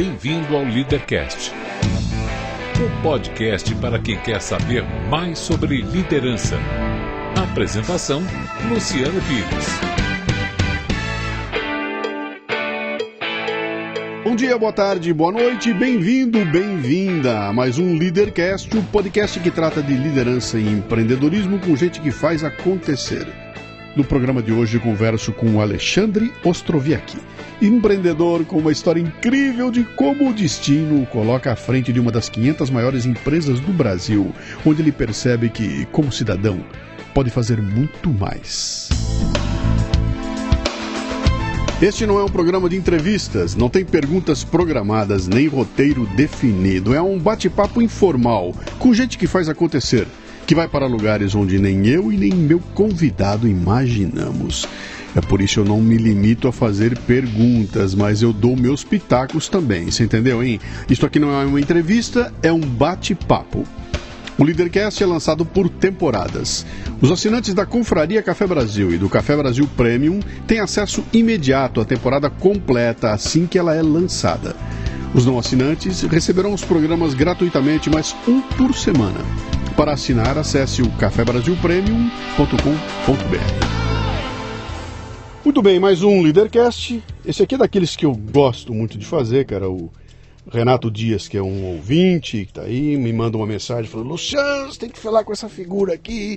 Bem-vindo ao Leadercast, um podcast para quem quer saber mais sobre liderança. Apresentação: Luciano Pires. Bom dia, boa tarde, boa noite, bem-vindo, bem-vinda a mais um Leadercast, o podcast que trata de liderança e empreendedorismo com gente que faz acontecer. No programa de hoje eu converso com o Alexandre Ostrowiecki, empreendedor com uma história incrível de como o destino o coloca à frente de uma das 500 maiores empresas do Brasil, onde ele percebe que, como cidadão, pode fazer muito mais. Este não é um programa de entrevistas, não tem perguntas programadas nem roteiro definido. É um bate-papo informal, com gente que faz acontecer, que vai para lugares onde nem eu e nem meu convidado imaginamos. É por isso que eu não me limito a fazer perguntas, mas eu dou meus pitacos também, você entendeu, hein? Isto aqui não é uma entrevista, é um bate-papo. O Leadercast é lançado por temporadas. Os assinantes da Confraria Café Brasil e do Café Brasil Premium têm acesso imediato à temporada completa assim que ela é lançada. Os não assinantes receberão os programas gratuitamente, mas um por semana. Para assinar, acesse o cafebrasilpremium.com.br. Muito bem, mais um Leadercast. Esse aqui é daqueles que eu gosto muito de fazer, cara. O Renato Dias, que é um ouvinte, que tá aí, me manda uma mensagem falando: Luciano, você tem que falar com essa figura aqui,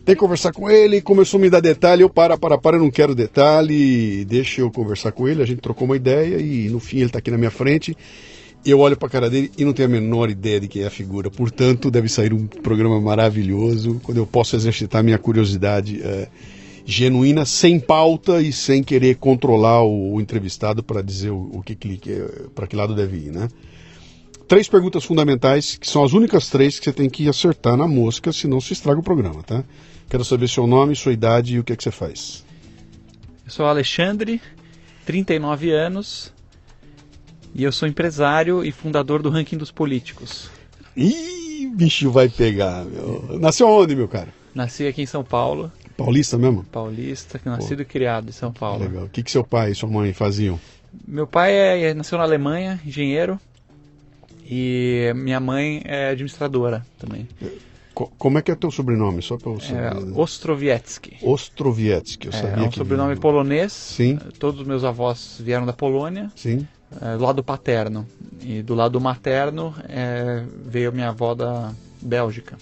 tem que conversar com ele. Começou a me dar detalhe, eu eu não quero detalhe, deixa eu conversar com ele. A gente trocou uma ideia e no fim ele tá aqui na minha frente. Eu olho pra cara dele e não tenho a menor ideia de quem é a figura. Portanto, deve sair um programa maravilhoso, quando eu posso exercitar minha curiosidade genuína, sem pauta e sem querer controlar o entrevistado para dizer o que ele quer, para que lado deve ir, né? 3 perguntas fundamentais, que são as únicas 3 que você tem que acertar na mosca, senão se estraga o programa, tá? Quero saber seu nome, sua idade e o que é que você faz. Eu sou Alexandre, 39 anos, e eu sou empresário e fundador do Ranking dos Políticos. Ih, bicho vai pegar, meu. Nasceu onde, meu cara? Nasci aqui em São Paulo. Paulista mesmo? Paulista, nascido e criado em São Paulo. Legal. O que seu pai e sua mãe faziam? Meu pai nasceu na Alemanha, engenheiro, e minha mãe é administradora também. Como é que é teu sobrenome? Só para eu saber. Ostrowiecki. Ostrowiecki, eu sabia que... É um sobrenome polonês. Sim. Todos os meus avós vieram da Polônia. Sim. Do lado paterno. E do lado materno veio minha avó da Bélgica.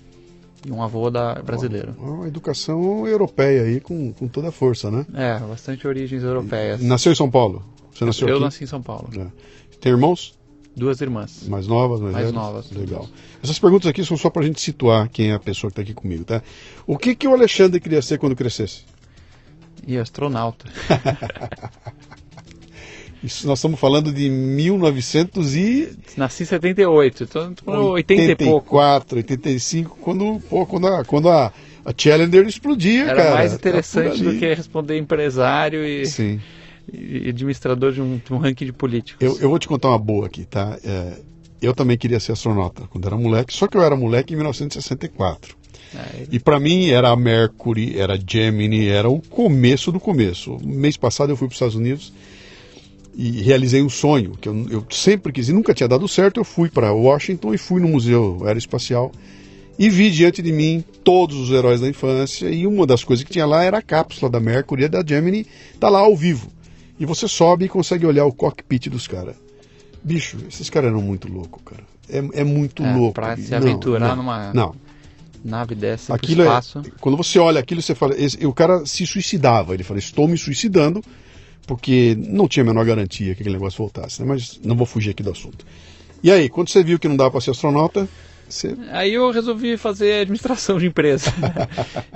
E um avô brasileiro. Uma educação europeia aí com toda a força, né? Bastante origens europeias. Nasceu em São Paulo? Você nasceu aqui? Eu nasci em São Paulo. Tem irmãos? 2 irmãs. Mais novas, mais velhas? Novas. Legal. Essas perguntas aqui são só pra gente situar quem é a pessoa que tá aqui comigo, tá? O que o Alexandre queria ser quando crescesse? Astronauta. Isso, nós estamos falando de 1900 e... Nasci em 78, então 80 e pouco. 84, 85, quando a Challenger explodia, Era cara. Era mais interessante do que responder empresário e administrador de um ranking de políticos. Eu vou te contar uma boa aqui, tá? Eu também queria ser astronauta quando era moleque, só que eu era moleque em 1964. E para mim era a Mercury, era a Gemini, era o começo do começo. Mês passado eu fui para os Estados Unidos e realizei um sonho que eu sempre quis e nunca tinha dado certo. Eu fui para Washington e fui no Museu Aeroespacial e vi diante de mim todos os heróis da infância, e uma das coisas que tinha lá era a cápsula da Mercury e da Gemini, tá lá ao vivo. E você sobe e consegue olhar o cockpit dos caras. Bicho, esses caras eram muito loucos, cara. É muito louco. Pra se aventurar numa nave dessa pro espaço. Quando você olha aquilo, você fala... O cara se suicidava. Ele fala: estou me suicidando, porque não tinha a menor garantia que aquele negócio voltasse, né? Mas não vou fugir aqui do assunto. E aí, quando você viu que não dava para ser astronauta, Aí eu resolvi fazer administração de empresa.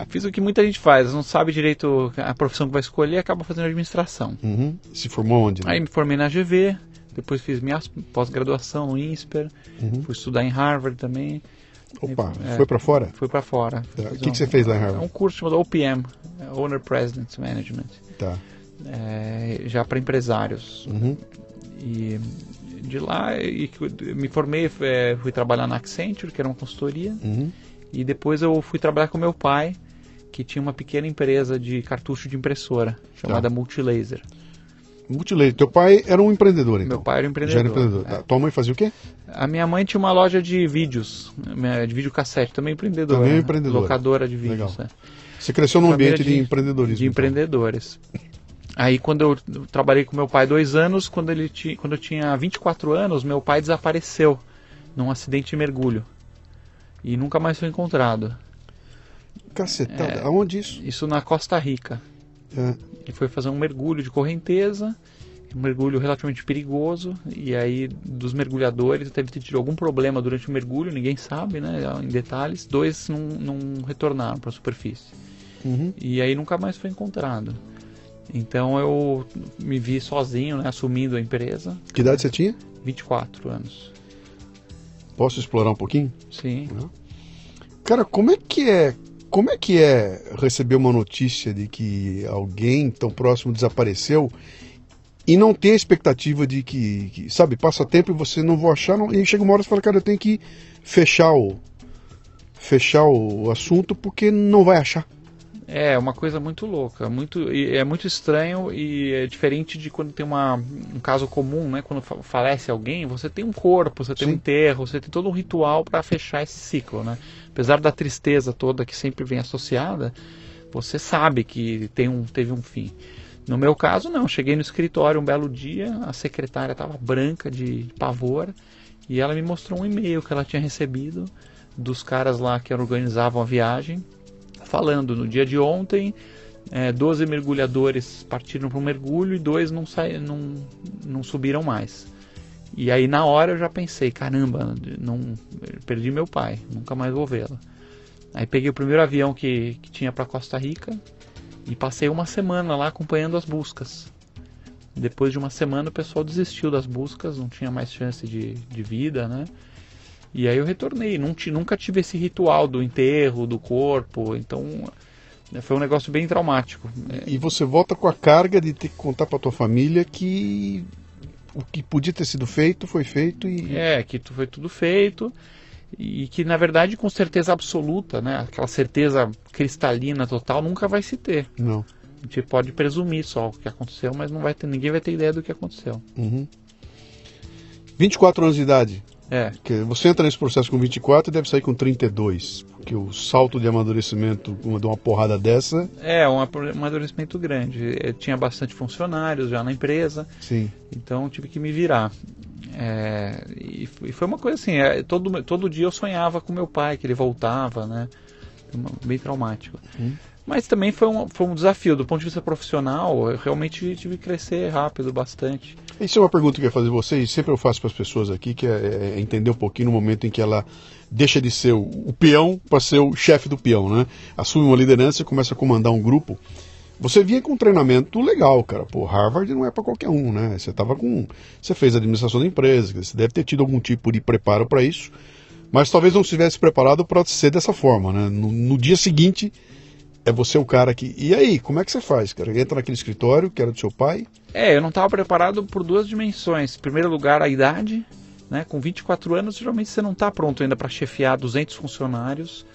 Fiz o que muita gente faz, não sabe direito a profissão que vai escolher, acaba fazendo administração. Se formou onde? Né? Aí me formei na GV, depois fiz minha pós-graduação no INSPER, fui estudar em Harvard também. Opa, foi para fora? Fui para fora. O que você fez lá em Harvard? Um curso chamado OPM, Owner President Management. Tá. Já para empresários. E de lá me formei, fui trabalhar na Accenture, que era uma consultoria, e depois eu fui trabalhar com meu pai, que tinha uma pequena empresa de cartucho de impressora, chamada Multilaser. Multilaser. Teu pai era um empreendedor, então? Meu pai era um empreendedor. Já era empreendedor. É. Tua mãe fazia o quê? A minha mãe tinha uma loja de vídeos, de videocassete, também empreendedora. Também empreendedora. Locadora de vídeos. Legal. Você cresceu num ambiente de empreendedorismo. De empreendedores. Aí quando eu trabalhei com meu pai 2 anos, quando eu tinha 24 anos, meu pai desapareceu num acidente de mergulho. E nunca mais foi encontrado. Cacetada, aonde isso? Isso na Costa Rica. Ele foi fazer um mergulho de correnteza, um mergulho relativamente perigoso, e aí dos mergulhadores deve ter tido algum problema durante o mergulho, ninguém sabe, né, em detalhes. 2 não retornaram para a superfície. E aí nunca mais foi encontrado. Então eu me vi sozinho, né, assumindo a empresa. Que idade você tinha? 24 anos. Posso explorar um pouquinho? Sim. Cara, como é que é receber uma notícia de que alguém tão próximo desapareceu e não ter a expectativa de que sabe, passa tempo e você não vai achar, e chega uma hora e você fala, cara, eu tenho que fechar o assunto porque não vai achar. É uma coisa muito louca, é muito estranho e é diferente de quando tem um caso comum, né? Quando falece alguém, você tem um corpo, você tem um enterro, você tem todo um ritual para fechar esse ciclo, né? Apesar da tristeza toda que sempre vem associada, você sabe que teve um fim. No meu caso, não. Cheguei no escritório um belo dia, a secretária estava branca de pavor e ela me mostrou um e-mail que ela tinha recebido dos caras lá que organizavam a viagem, falando, no dia de ontem, 12 mergulhadores partiram para um mergulho e 2 não subiram mais. E aí na hora eu já pensei, caramba, perdi meu pai, nunca mais vou vê-lo. Aí peguei o primeiro avião que tinha para Costa Rica e passei uma semana lá acompanhando as buscas. Depois de uma semana o pessoal desistiu das buscas, não tinha mais chance de vida, né? E aí eu retornei, nunca tive esse ritual do enterro, do corpo, então foi um negócio bem traumático. E você volta com a carga de ter que contar para tua família que o que podia ter sido feito foi feito e... que foi tudo feito e que na verdade com certeza absoluta, né, aquela certeza cristalina total nunca vai se ter. Não. A gente pode presumir só o que aconteceu, mas ninguém vai ter ideia do que aconteceu. 24 anos de idade. Porque você entra nesse processo com 24 e deve sair com 32, porque o salto de amadurecimento de uma porrada dessa... um amadurecimento grande. Eu tinha bastante funcionários já na empresa, Sim. Então tive que me virar. E foi uma coisa assim, todo dia eu sonhava com meu pai, que ele voltava, né? Bem traumático. Mas também foi um desafio, do ponto de vista profissional, eu realmente tive que crescer rápido, bastante. Isso é uma pergunta que eu ia fazer a vocês, sempre eu faço para as pessoas aqui, que é entender um pouquinho no momento em que ela deixa de ser o peão para ser o chefe do peão, né? Assume uma liderança e começa a comandar um grupo. Você vinha com um treinamento legal, cara. Pô, Harvard não é para qualquer um, né? Você fez administração da empresa, você deve ter tido algum tipo de preparo para isso, mas talvez não estivesse preparado para ser dessa forma, né? No dia seguinte... É você o cara que... E aí, como é que você faz, cara? Entra naquele escritório que era do seu pai? Eu não estava preparado por 2 dimensões. Em primeiro lugar, a idade, né? Com 24 anos, geralmente você não está pronto ainda para chefiar 200 funcionários.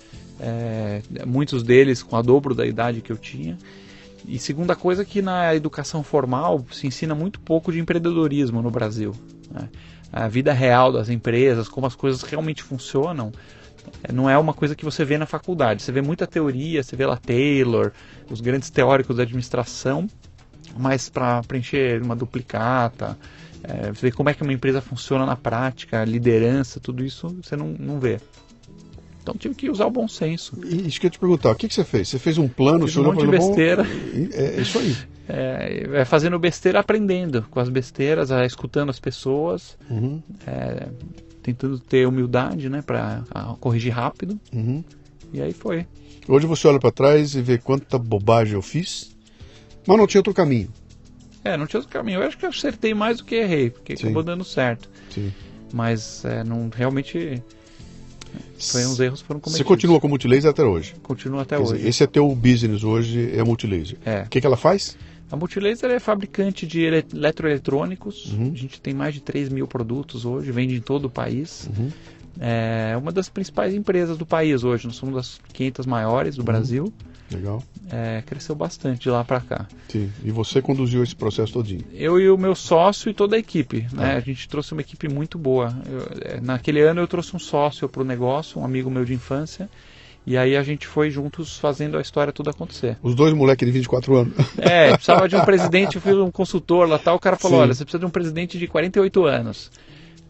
Muitos deles com a dobro da idade que eu tinha. E segunda coisa, que na educação formal se ensina muito pouco de empreendedorismo no Brasil, né? A vida real das empresas, como as coisas realmente funcionam, não é uma coisa que você vê na faculdade. Você vê muita teoria, você vê lá Taylor, os grandes teóricos da administração, mas para preencher uma duplicata, você vê como é que uma empresa funciona na prática, liderança, tudo isso você não vê. Então tive que usar o bom senso. E isso que eu ia te perguntar, o que você fez? Você fez um plano? Fiz um monte de besteira. É isso aí. Fazendo besteira, aprendendo com as besteiras, escutando as pessoas, tentando ter humildade, né, para corrigir rápido. E aí foi. Hoje você olha para trás e vê quanta bobagem eu fiz, mas não tinha outro caminho. Não tinha outro caminho. Eu acho que eu acertei mais do que errei, porque acabou dando certo. Sim. Mas não realmente... uns erros foram cometidos. Você continua com a Multilaser até hoje? Continua até hoje. Dizer, esse é teu business hoje, é a Multilaser. O que ela faz? A Multilaser é fabricante de eletroeletrônicos. A gente tem mais de 3 mil produtos hoje, vende em todo o país. É uma das principais empresas do país hoje. Nós somos das 500 maiores do Brasil. Legal. Cresceu bastante de lá para cá. Sim. E você conduziu esse processo todinho? Eu e o meu sócio e toda a equipe, né? A gente trouxe uma equipe muito boa. Naquele ano eu trouxe um sócio para o negócio, um amigo meu de infância, e aí a gente foi juntos fazendo a história toda acontecer. Os dois moleques de 24 anos. Precisava de um presidente, eu fui um consultor lá, tal, o cara falou, Sim. olha, você precisa de um presidente de 48 anos.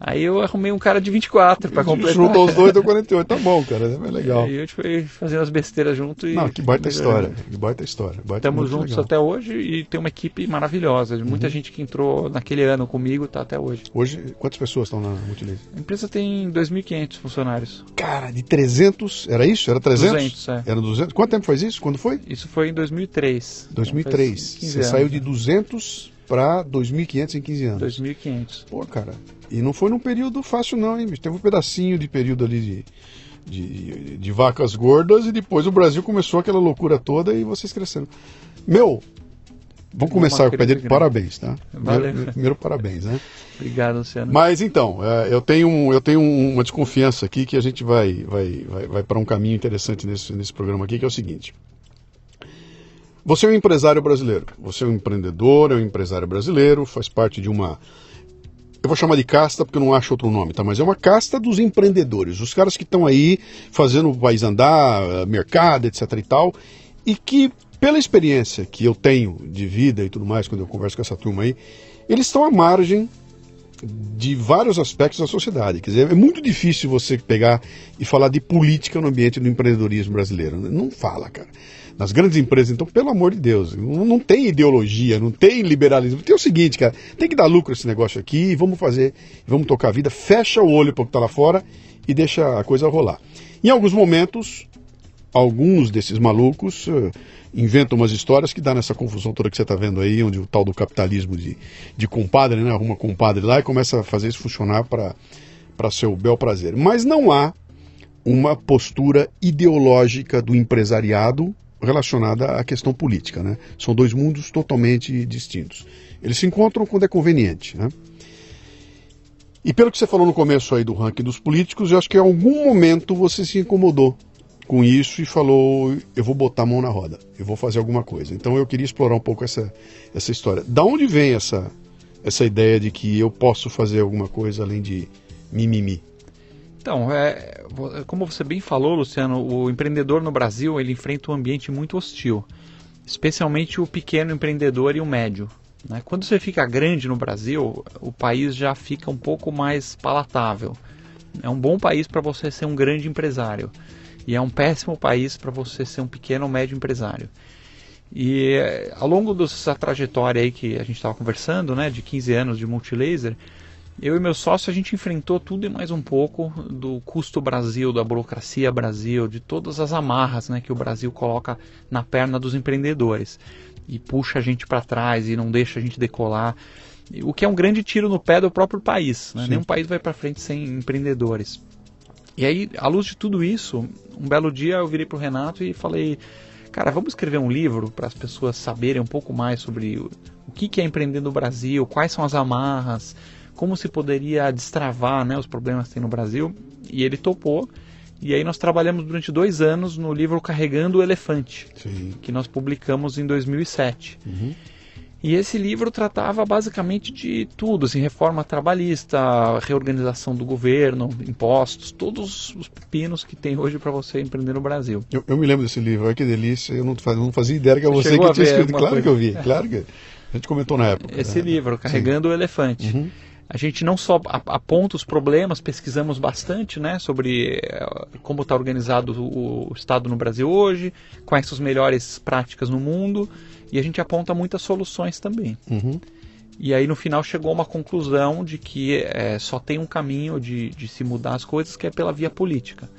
Aí eu arrumei um cara de 24 para completar. Juntou os dois, deu 48. Tá bom, cara. É legal. E a gente foi fazendo as besteiras junto. Não, que baita história. Que baita história. Estamos juntos legal. até hoje e tem uma equipe maravilhosa. Muita gente que entrou naquele ano comigo está até hoje. Hoje, quantas pessoas estão na Multilaser? A empresa tem 2.500 funcionários. Cara, de 300, era isso? Era 300? 200, Era 200. Quanto tempo faz isso? Quando foi? Isso foi em 2003. 2003. Você anos, saiu de 200 para 2.500 em 15 anos. 2.500. Pô, cara. E não foi num período fácil não, hein? Teve um pedacinho de período ali de vacas gordas e depois o Brasil começou aquela loucura toda e vocês cresceram. Vamos começar com o pé direito. Parabéns, tá? Valeu. Primeiro parabéns, né? Obrigado, Luciano. Mas então, eu tenho uma desconfiança aqui que a gente vai para um caminho interessante nesse programa aqui, que é o seguinte. Você é um empresário brasileiro, você é um empreendedor, é um empresário brasileiro, faz parte de uma... Eu vou chamar de casta porque eu não acho outro nome, tá? Mas é uma casta dos empreendedores, os caras que estão aí fazendo o país andar, mercado, etc e tal, e que, pela experiência que eu tenho de vida e tudo mais, quando eu converso com essa turma aí, eles estão à margem de vários aspectos da sociedade. Quer dizer, é muito difícil você pegar e falar de política no ambiente do empreendedorismo brasileiro. Não fala, cara. Nas grandes empresas, então, pelo amor de Deus, não tem ideologia, não tem liberalismo. Tem o seguinte, cara, tem que dar lucro esse negócio aqui e vamos fazer, vamos tocar a vida, fecha o olho para o que está lá fora e deixa a coisa rolar. Em alguns momentos, alguns desses malucos inventam umas histórias que dá nessa confusão toda que você está vendo aí, onde o tal do capitalismo de compadre, né, arruma compadre lá e começa a fazer isso funcionar para seu bel prazer. Mas não há uma postura ideológica do empresariado relacionada à questão política, né? São dois mundos totalmente distintos. Eles se encontram quando é conveniente, né? E pelo que você falou no começo aí do ranking dos políticos, eu acho que em algum momento você se incomodou com isso e falou, eu vou botar a mão na roda, eu vou fazer alguma coisa. Então eu queria explorar um pouco essa história. Da onde vem essa ideia de que eu posso fazer alguma coisa além de mimimi? Então, como você bem falou, Luciano, o empreendedor no Brasil ele enfrenta um ambiente muito hostil, especialmente o pequeno empreendedor e o médio, né? Quando você fica grande no Brasil, o país já fica um pouco mais palatável. É um bom país para você ser um grande empresário e é um péssimo país para você ser um pequeno ou médio empresário. E ao longo dessa trajetória aí que a gente estava conversando, né, de 15 anos de Multilaser, eu e meu sócio, a gente enfrentou tudo e mais um pouco do custo Brasil, da burocracia Brasil, de todas as amarras, né, que o Brasil coloca na perna dos empreendedores e puxa a gente para trás e não deixa a gente decolar, o que é um grande tiro no pé do próprio país, né? Nenhum país vai para frente sem empreendedores. E aí, à luz de tudo isso, um belo dia eu virei para o Renato e falei, cara, vamos escrever um livro para as pessoas saberem um pouco mais sobre o que é empreender no Brasil, quais são as amarras, como se poderia destravar, né, os problemas que tem no Brasil. E ele topou. E aí nós trabalhamos durante 2 anos no livro Carregando o Elefante, Sim. que nós publicamos em 2007. Uhum. E esse livro tratava basicamente de tudo, assim, reforma trabalhista, reorganização do governo, impostos, todos os pepinos que tem hoje para você empreender no Brasil. Eu me lembro desse livro, olha que delícia, eu não fazia ideia que era você que chegou a tinha ver escrito. alguma Claro que coisa? eu vi, claro que a gente comentou na época. Esse livro, Carregando o Elefante. Uhum. A gente não só aponta os problemas, pesquisamos bastante, né, sobre como está organizado o Estado no Brasil hoje, quais são as melhores práticas no mundo, e a gente aponta muitas soluções também. Uhum. E aí no final chegou a uma conclusão de que só tem um caminho de se mudar as coisas, que é pela via política.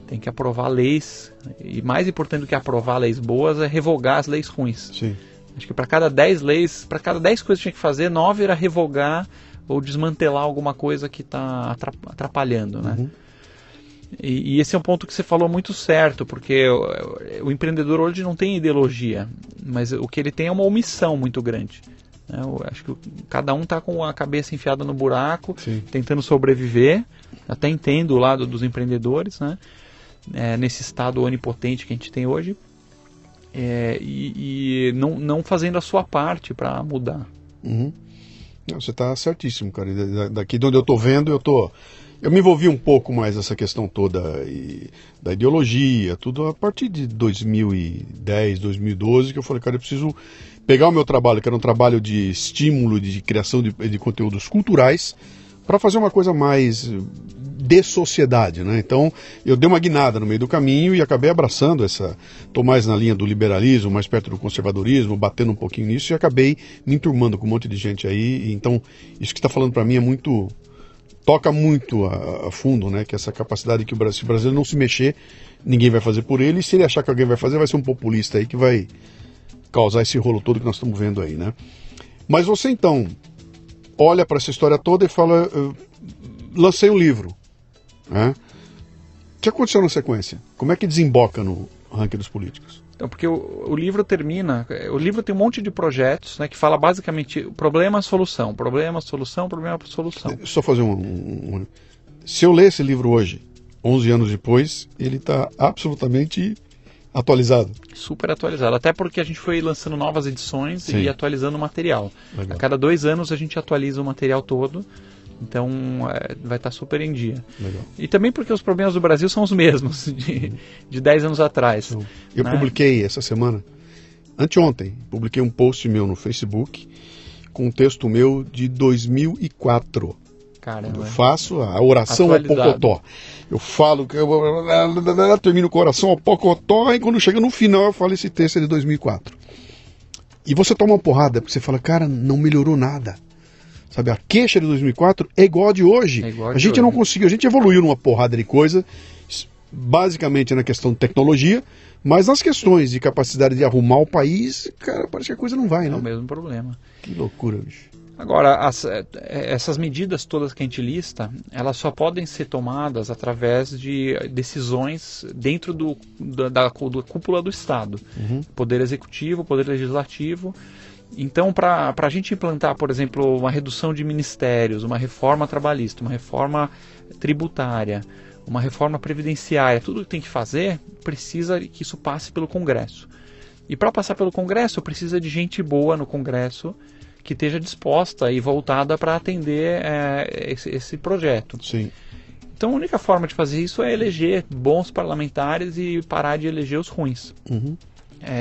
Tem que aprovar leis, e mais importante do que aprovar leis boas é revogar as leis ruins. Sim. Acho que para cada 10 leis, para cada 10 coisas que tinha que fazer, 9 era revogar ou desmantelar alguma coisa que está atrapalhando, né? Uhum. E esse é um ponto que você falou muito certo, porque o empreendedor hoje não tem ideologia, mas o que ele tem é uma omissão muito grande, né? Eu acho que cada um está com a cabeça enfiada no buraco, Sim. tentando sobreviver. Até entendo o lado dos empreendedores, né? Nesse estado onipotente que a gente tem hoje. e não fazendo a sua parte para mudar. Uhum. Não, você está certíssimo, cara. Daqui de onde eu estou vendo, eu me envolvi um pouco mais nessa questão toda da ideologia, tudo a partir de 2010, 2012, que eu falei, cara, eu preciso pegar o meu trabalho, que era um trabalho de estímulo, de criação de conteúdos culturais, para fazer uma coisa mais de sociedade, né? Então, eu dei uma guinada no meio do caminho e acabei abraçando estou mais na linha do liberalismo, mais perto do conservadorismo, batendo um pouquinho nisso e acabei me enturmando com um monte de gente aí. Então, isso que você está falando para mim toca muito a fundo, né? Que essa capacidade que se o brasileiro não se mexer, ninguém vai fazer por ele, e se ele achar que alguém vai fazer, vai ser um populista aí que vai causar esse rolo todo que nós estamos vendo aí, né? Mas você então olha para essa história toda e fala, lancei um livro, né? O que aconteceu na sequência? Como é que desemboca no ranking dos políticos? Então, porque o livro termina, o livro tem um monte de projetos, né, que fala basicamente problema, solução, problema, solução, problema, solução. Só fazer se eu ler esse livro hoje, 11 anos depois, ele está absolutamente atualizado. Super atualizado, até porque a gente foi lançando novas edições. Sim. E atualizando o material. Legal. A cada 2 anos a gente atualiza o material todo, então vai estar super em dia. Legal. E também porque os problemas do Brasil são os mesmos de 10 anos atrás. Então, eu publiquei essa semana, anteontem, publiquei um post meu no Facebook com um texto meu de 2004. Caramba. Eu faço a oração ao Pocotó. Eu falo que eu termino com a oração ao Pocotó e quando chega no final eu falo esse texto de 2004. E você toma uma porrada porque você fala, cara, não melhorou nada. Sabe, a queixa de 2004 é igual a de hoje. A gente não conseguiu, a gente evoluiu numa porrada de coisa, basicamente na questão de tecnologia, mas nas questões de capacidade de arrumar o país, cara, parece que a coisa não vai, né? É o mesmo problema. Que loucura, bicho. Agora, essas medidas todas que a gente lista, elas só podem ser tomadas através de decisões dentro da cúpula do Estado. Uhum. Poder Executivo, Poder Legislativo. Então, para a gente implantar, por exemplo, uma redução de ministérios, uma reforma trabalhista, uma reforma tributária, uma reforma previdenciária, tudo que tem que fazer, precisa que isso passe pelo Congresso. E para passar pelo Congresso, precisa de gente boa no Congresso, que esteja disposta e voltada para atender esse projeto. Sim. Então a única forma de fazer isso é eleger bons parlamentares e parar de eleger os ruins. Uhum.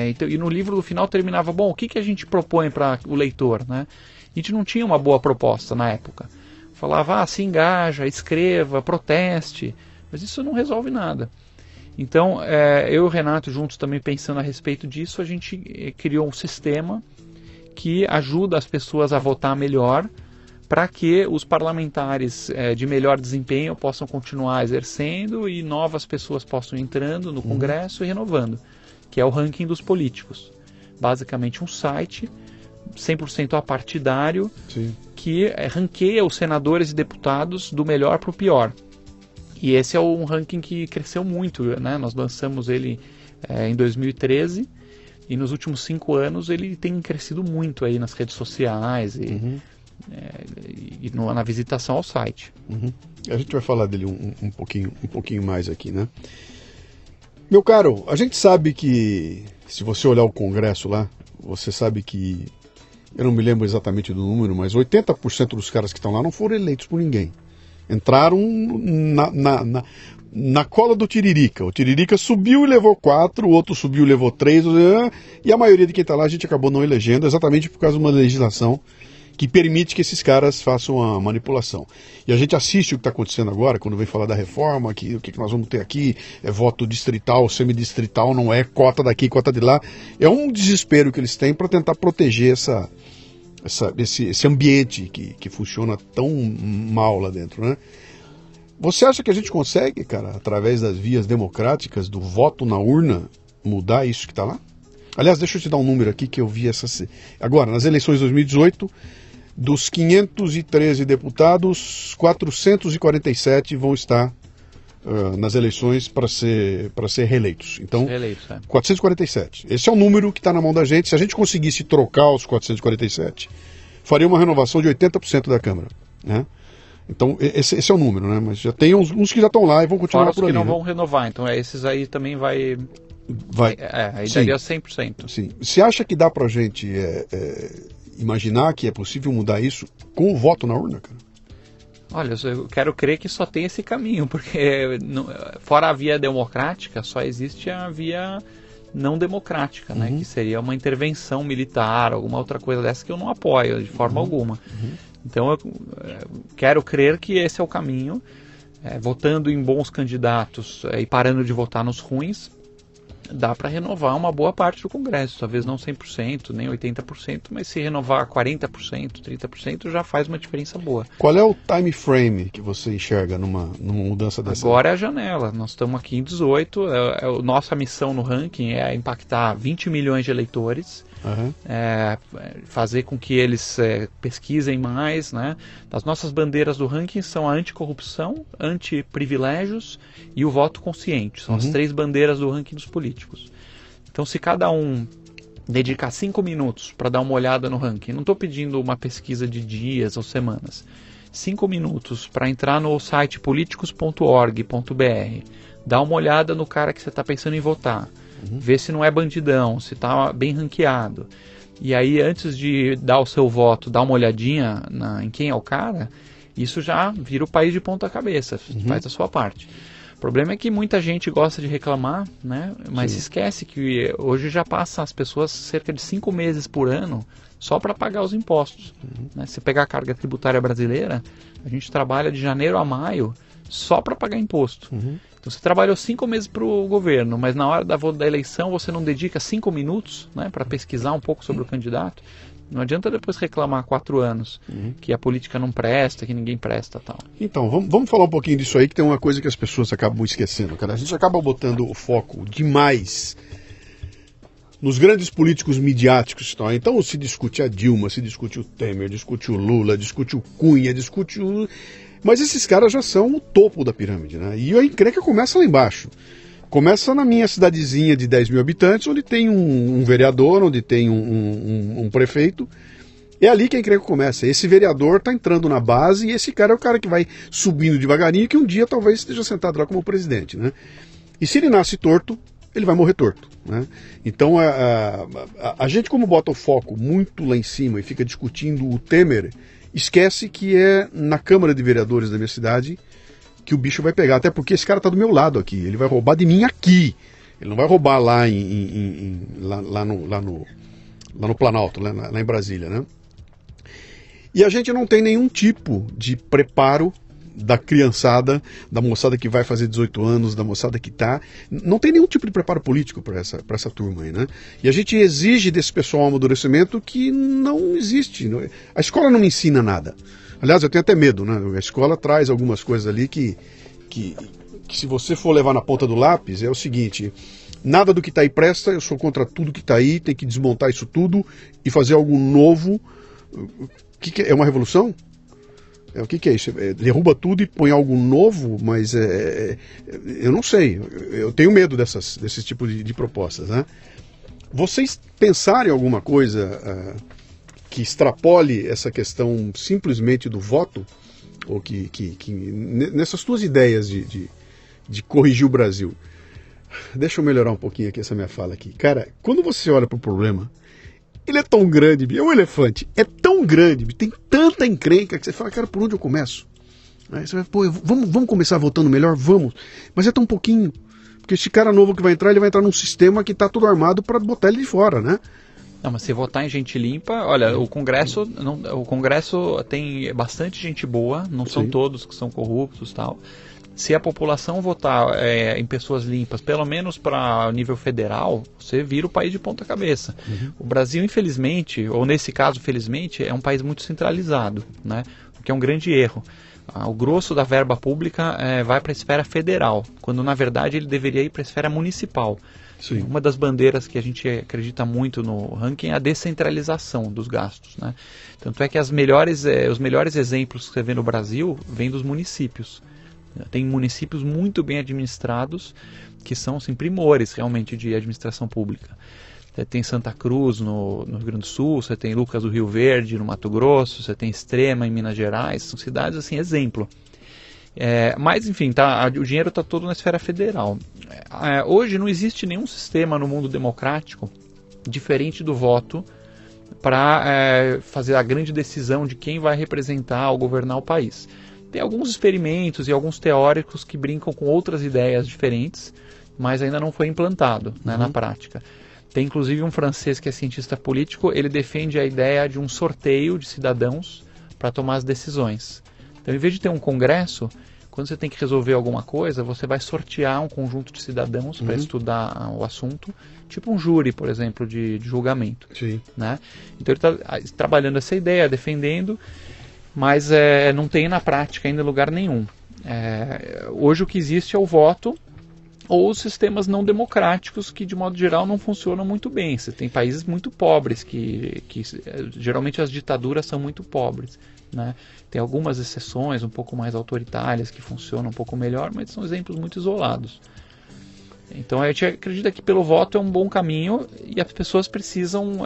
Então, e no livro do final terminava, bom, o que a gente propõe para o leitor, né? A gente não tinha uma boa proposta na época. Falava, se engaja, escreva, proteste, mas isso não resolve nada. Então eu e o Renato juntos também pensando a respeito disso, a gente criou um sistema que ajuda as pessoas a votar melhor para que os parlamentares de melhor desempenho possam continuar exercendo e novas pessoas possam entrando no Congresso e renovando, que é o ranking dos políticos. Basicamente um site 100% apartidário. Sim. Que ranqueia os senadores e deputados do melhor para o pior. E esse é um ranking que cresceu muito, né? Nós lançamos ele em 2013 e nos últimos 5 anos ele tem crescido muito aí nas redes sociais e na visitação ao site. Uhum. A gente vai falar dele um pouquinho mais aqui, né? Meu caro, a gente sabe que, se você olhar o Congresso lá, você sabe que, eu não me lembro exatamente do número, mas 80% dos caras que estão lá não foram eleitos por ninguém. Entraram na cola do Tiririca. O Tiririca subiu e levou 4, o outro subiu e levou 3, e a maioria de quem está lá a gente acabou não elegendo, exatamente por causa de uma legislação que permite que esses caras façam a manipulação. E a gente assiste o que está acontecendo agora, quando vem falar da reforma, o que nós vamos ter aqui, é voto distrital, semidistrital, não é cota daqui, cota de lá. É um desespero que eles têm para tentar proteger esse ambiente que funciona tão mal lá dentro, né? Você acha que a gente consegue, cara, através das vias democráticas, do voto na urna, mudar isso que está lá? Aliás, deixa eu te dar um número aqui que eu vi agora, nas eleições de 2018, dos 513 deputados, 447 vão estar nas eleições para ser reeleitos. Então, 447. Esse é o número que está na mão da gente. Se a gente conseguisse trocar os 447, faria uma renovação de 80% da Câmara, né? Então, esse é o número, né? Mas já tem uns que já estão lá e vão continuar por ali. Os que não vão renovar. Então, esses aí também vai vai... Aí daria 100%. Sim. Você acha que dá pra gente imaginar que é possível mudar isso com o voto na urna, cara? Olha, eu quero crer que só tem esse caminho, porque fora a via democrática, só existe a via não democrática, né? Que seria uma intervenção militar, alguma outra coisa dessa que eu não apoio de forma alguma. Então eu quero crer que esse é o caminho, votando em bons candidatos e parando de votar nos ruins, dá para renovar uma boa parte do Congresso, talvez não 100%, nem 80%, mas se renovar 40%, 30% já faz uma diferença boa. Qual é o time frame que você enxerga numa mudança dessa? Agora é a janela, nós estamos aqui em 18, nossa missão no ranking é impactar 20 milhões de eleitores, fazer com que eles pesquisem mais, né? As nossas bandeiras do ranking são a anticorrupção, antiprivilégios e o voto consciente. São as 3 bandeiras do ranking dos políticos. Então, se cada um dedicar 5 minutos para dar uma olhada no ranking, não estou pedindo uma pesquisa de dias ou semanas, 5 minutos para entrar no site politicos.org.br, dar uma olhada no cara que você está pensando em votar, ver se não é bandidão, se está bem ranqueado. E aí, antes de dar o seu voto, dar uma olhadinha em quem é o cara, isso já vira o país de ponta cabeça, faz a sua parte. O problema é que muita gente gosta de reclamar, né? Mas se esquece que hoje já passa as pessoas cerca de 5 meses por ano só para pagar os impostos. Né? Se pegar a carga tributária brasileira, a gente trabalha de janeiro a maio só para pagar imposto. Então você trabalhou 5 meses para o governo, mas na hora da eleição você não dedica 5 minutos, né, para pesquisar um pouco sobre o candidato. Não adianta depois reclamar 4 anos que a política não presta, que ninguém presta, tal. Então, vamos falar um pouquinho disso aí, que tem uma coisa que as pessoas acabam esquecendo, cara. A gente acaba botando o foco demais nos grandes políticos midiáticos. Então se discute a Dilma, se discute o Temer, discute o Lula, discute o Cunha, discute o... Mas esses caras já são o topo da pirâmide, né? E a encrenca começa lá embaixo. Começa na minha cidadezinha de 10 mil habitantes, onde tem um vereador, onde tem um prefeito. É ali que a encrenca começa. Esse vereador está entrando na base e esse cara é o cara que vai subindo devagarinho, que um dia talvez esteja sentado lá como presidente, né? E se ele nasce torto, ele vai morrer torto, né? Então a gente, como bota o foco muito lá em cima e fica discutindo o Temer, esquece que é na Câmara de Vereadores da minha cidade que o bicho vai pegar, até porque esse cara está do meu lado aqui, ele vai roubar de mim aqui, ele não vai roubar lá no Planalto, lá em Brasília, né? E a gente não tem nenhum tipo de preparo da criançada, da moçada que vai fazer 18 anos, da moçada que tá, não tem nenhum tipo de preparo político para essa turma aí, né? E a gente exige desse pessoal um amadurecimento que não existe. A escola não me ensina nada. Aliás, eu tenho até medo, né? A escola traz algumas coisas ali que se você for levar na ponta do lápis, é o seguinte: nada do que está aí presta, eu sou contra tudo que está aí, tem que desmontar isso tudo e fazer algo novo. Que é uma revolução? O que é isso? Derruba tudo e põe algo novo, mas eu não sei. Eu tenho medo desses tipos de propostas, né? Vocês pensarem em alguma coisa que extrapole essa questão simplesmente do voto, ou que nessas tuas ideias de corrigir o Brasil? Deixa eu melhorar um pouquinho aqui essa minha fala aqui. Cara, quando você olha para o problema, ele é tão grande, é um elefante, é tão grande, tem tanta encrenca que você fala, cara, por onde eu começo? Aí você vai, pô, vamos começar votando melhor? Vamos, mas é tão pouquinho, porque esse cara novo que vai entrar, ele vai entrar num sistema que está tudo armado para botar ele de fora, né? Não, mas se votar em gente limpa, olha, o Congresso tem bastante gente boa, não são todos que são corruptos e tal. Se a população votar em pessoas limpas, pelo menos para nível federal, você vira o país de ponta cabeça. O Brasil, infelizmente, ou nesse caso, felizmente, é um país muito centralizado, né? O que é um grande erro. O grosso da verba pública vai para a esfera federal, quando na verdade ele deveria ir para a esfera municipal. Sim. Uma das bandeiras que a gente acredita muito no ranking é a descentralização dos gastos, né? Tanto é que os melhores exemplos que você vê no Brasil vêm dos municípios. Tem municípios muito bem administrados que são assim, primores realmente de administração pública. Você tem Santa Cruz no Rio Grande do Sul, você tem Lucas do Rio Verde no Mato Grosso, você tem Extrema em Minas Gerais, são cidades assim, exemplo. Mas, enfim, o dinheiro está todo na esfera federal. Hoje não existe nenhum sistema no mundo democrático diferente do voto para fazer a grande decisão de quem vai representar ou governar o país. Tem alguns experimentos e alguns teóricos que brincam com outras ideias diferentes, mas ainda não foi implantado, né, na prática. Tem inclusive um francês que é cientista político, ele defende a ideia de um sorteio de cidadãos para tomar as decisões. Então, em vez de ter um congresso, quando você tem que resolver alguma coisa, você vai sortear um conjunto de cidadãos para estudar o assunto, tipo um júri, por exemplo, de julgamento. Sim. Né? Então, ele está trabalhando essa ideia, defendendo, mas não tem na prática ainda lugar nenhum. Hoje o que existe é o voto ou os sistemas não democráticos que, de modo geral, não funcionam muito bem. Você tem países muito pobres, que geralmente as ditaduras são muito pobres. Né? Tem algumas exceções um pouco mais autoritárias que funcionam um pouco melhor, mas são exemplos muito isolados. Então a gente acredita que pelo voto é um bom caminho e as pessoas precisam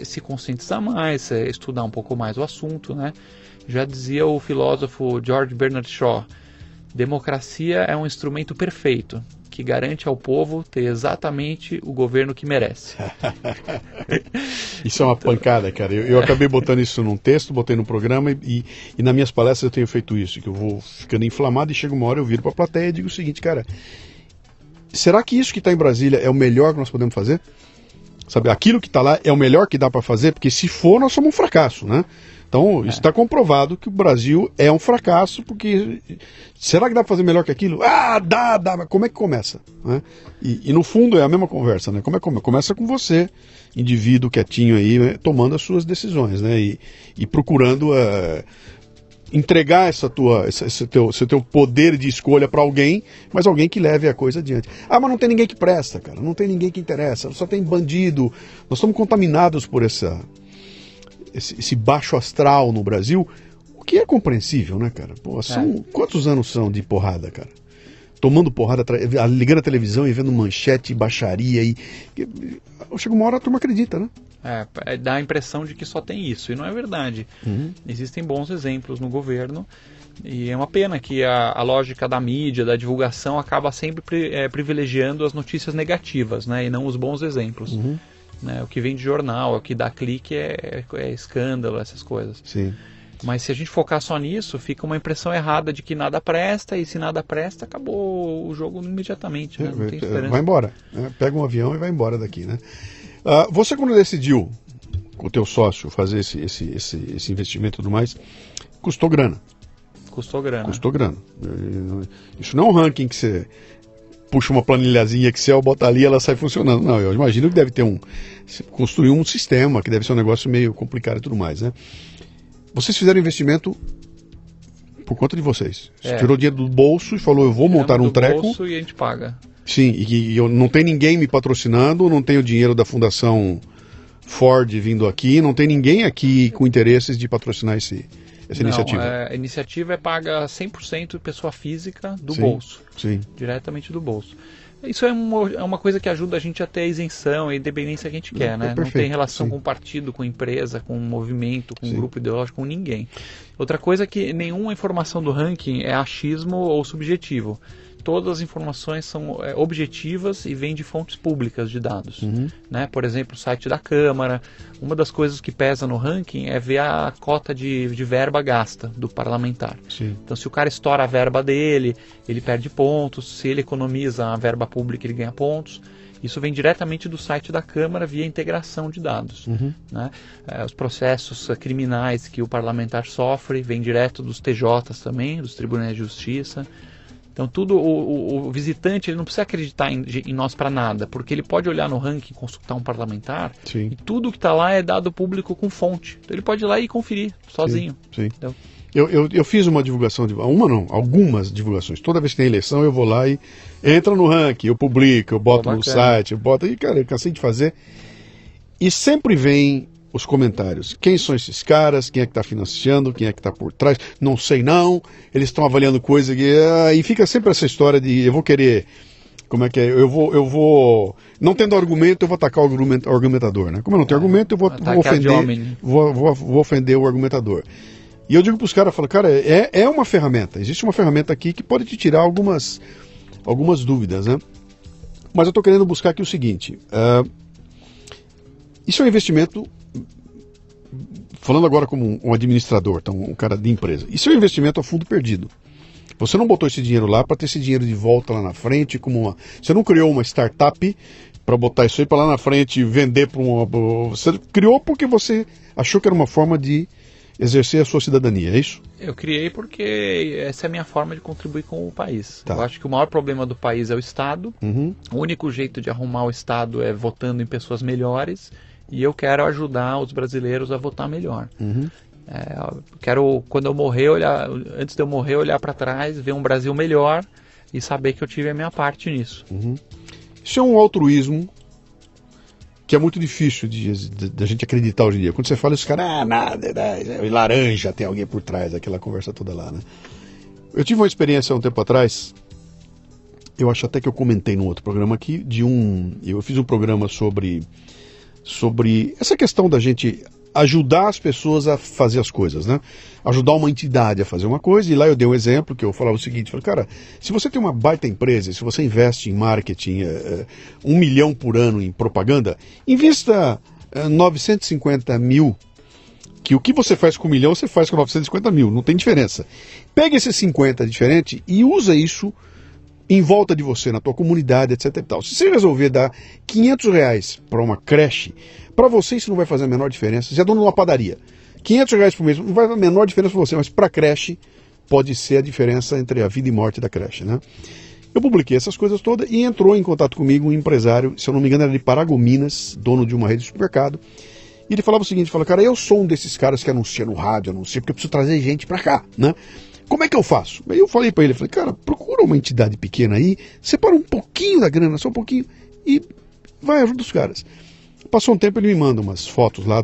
se conscientizar mais, estudar um pouco mais o assunto. Né? Já dizia o filósofo George Bernard Shaw, democracia é um instrumento perfeito, que garante ao povo ter exatamente o governo que merece. Isso é uma pancada, cara. Eu acabei botando isso num texto, botei no programa e nas minhas palestras eu tenho feito isso, que eu vou ficando inflamado e chega uma hora eu viro para a plateia e digo o seguinte, cara, será que isso que está em Brasília é o melhor que nós podemos fazer? Sabe, aquilo que está lá é o melhor que dá para fazer? Porque se for, nós somos um fracasso, né? Então, isso está comprovado que o Brasil é um fracasso, porque será que dá para fazer melhor que aquilo? Dá, mas como é que começa? Né? E no fundo é a mesma conversa, né? Como é que começa? Começa com você, indivíduo quietinho aí, né? Tomando as suas decisões, né? E procurando entregar esse teu poder de escolha para alguém, mas alguém que leve a coisa adiante. Mas não tem ninguém que presta, cara, não tem ninguém que interessa, só tem bandido, nós somos contaminados por esse baixo astral no Brasil, o que é compreensível, né, cara? Pô, quantos anos são de porrada, cara? Tomando porrada, ligando a televisão e vendo manchete, baixaria e chega uma hora a turma acredita, né? Dá a impressão de que só tem isso, e não é verdade. Existem bons exemplos no governo, e é uma pena que a lógica da mídia, da divulgação, acaba sempre privilegiando as notícias negativas, né, e não os bons exemplos. Né, o que vem de jornal, o que dá clique é escândalo, essas coisas. Sim. Mas se a gente focar só nisso, fica uma impressão errada de que nada presta, e se nada presta, acabou o jogo imediatamente. Né? Não tem esperança. Vai embora, né? Pega um avião e vai embora daqui, né? Você, quando decidiu com o teu sócio fazer esse investimento e tudo mais, custou grana. Custou grana. Isso não é um ranking que você puxa uma planilhazinha Excel, bota ali e ela sai funcionando. Não, eu imagino que deve ter construir um sistema, que deve ser um negócio meio complicado e tudo mais, né? Vocês fizeram investimento por conta de vocês. Você tirou dinheiro do bolso e falou, eu vou montar um treco. Bolso e a gente paga. Sim, e eu não tem ninguém me patrocinando, não tenho dinheiro da Fundação Ford vindo aqui, não tem ninguém aqui com interesses de patrocinar essa iniciativa. A iniciativa é paga 100% pessoa física do bolso. Sim. Diretamente do bolso. Isso é uma coisa que ajuda a gente a ter a isenção e a independência que a gente quer, né? Não tem relação com partido, com empresa, com movimento, com grupo ideológico, com ninguém. Outra coisa é que nenhuma informação do ranking é achismo ou subjetivo. Todas as informações são objetivas e vêm de fontes públicas de dados. Né? Por exemplo, o site da Câmara. Uma das coisas que pesa no ranking é ver a cota de verba gasta do parlamentar. Sim. Então, se o cara estoura a verba dele, ele perde pontos. Se ele economiza a verba pública, ele ganha pontos. Isso vem diretamente do site da Câmara via integração de dados. Né? Os processos criminais que o parlamentar sofre vêm direto dos TJs também, dos Tribunais de Justiça. Então tudo, o visitante ele não precisa acreditar em nós para nada, porque ele pode olhar no ranking, consultar um parlamentar, Sim. e tudo que está lá é dado público com fonte. Então ele pode ir lá e conferir sozinho. Sim. Então, eu fiz uma divulgação, algumas divulgações. Toda vez que tem eleição eu vou lá e entra no ranking, eu publico, eu boto no site, eu boto, e cara, eu cansei de fazer. E sempre vem os comentários. Quem são esses caras? Quem é que está financiando? Quem é que está por trás? Não sei não. Eles estão avaliando coisa que... E fica sempre essa história de eu vou querer... Como é que é? Eu vou... Não tendo argumento, eu vou atacar o argumentador, né? Como eu não tenho argumento, eu vou ofender o argumentador. E eu digo para os caras, falo, cara, é uma ferramenta, existe uma ferramenta aqui que pode te tirar algumas dúvidas, né? Mas eu estou querendo buscar aqui o seguinte, isso é um investimento, falando agora como um administrador, então um cara de empresa, isso é um investimento a fundo perdido. Você não botou esse dinheiro lá para ter esse dinheiro de volta lá na frente, você não criou uma startup para botar isso aí para lá na frente e vender para você criou porque você achou que era uma forma de exercer a sua cidadania, é isso? Eu criei porque essa é a minha forma de contribuir com o país. Tá. Eu acho que o maior problema do país é o Estado. O único jeito de arrumar o Estado é votando em pessoas melhores, e eu quero ajudar os brasileiros a votar melhor. Quero, quando eu morrer, antes de eu morrer, olhar para trás, ver um Brasil melhor e saber que eu tive a minha parte nisso. Isso é um altruísmo que é muito difícil da gente acreditar hoje em dia. Quando você fala, os caras, nada, laranja, tem alguém por trás, aquela conversa toda lá, né? Eu tive uma experiência há um tempo atrás, eu acho até que eu comentei num outro programa aqui, eu fiz um programa sobre essa questão da gente ajudar as pessoas a fazer as coisas, né? Ajudar uma entidade a fazer uma coisa, e lá eu dei um exemplo que eu falava o seguinte, falei, cara, se você tem uma baita empresa, se você investe em marketing 1 milhão por ano em propaganda, invista 950 mil, que o que você faz com 1 milhão, você faz com 950 mil, não tem diferença. Pega esses 50 diferente e usa isso em volta de você, na tua comunidade, etc e tal. Se você resolver dar R$500 para uma creche, para você isso não vai fazer a menor diferença. Você é dono de uma padaria, R$500 por mês não vai fazer a menor diferença para você, mas para a creche pode ser a diferença entre a vida e morte da creche, né? Eu publiquei essas coisas todas e entrou em contato comigo um empresário, se eu não me engano era de Paragominas, dono de uma rede de supermercado, e ele falava o seguinte, cara, eu sou um desses caras que anuncia no rádio, porque eu preciso trazer gente para cá, né? Como é que eu faço? Aí eu falei para ele, cara, procura uma entidade pequena aí, separa um pouquinho da grana, só um pouquinho, e vai, ajuda os caras. Passou um tempo, ele me manda umas fotos lá,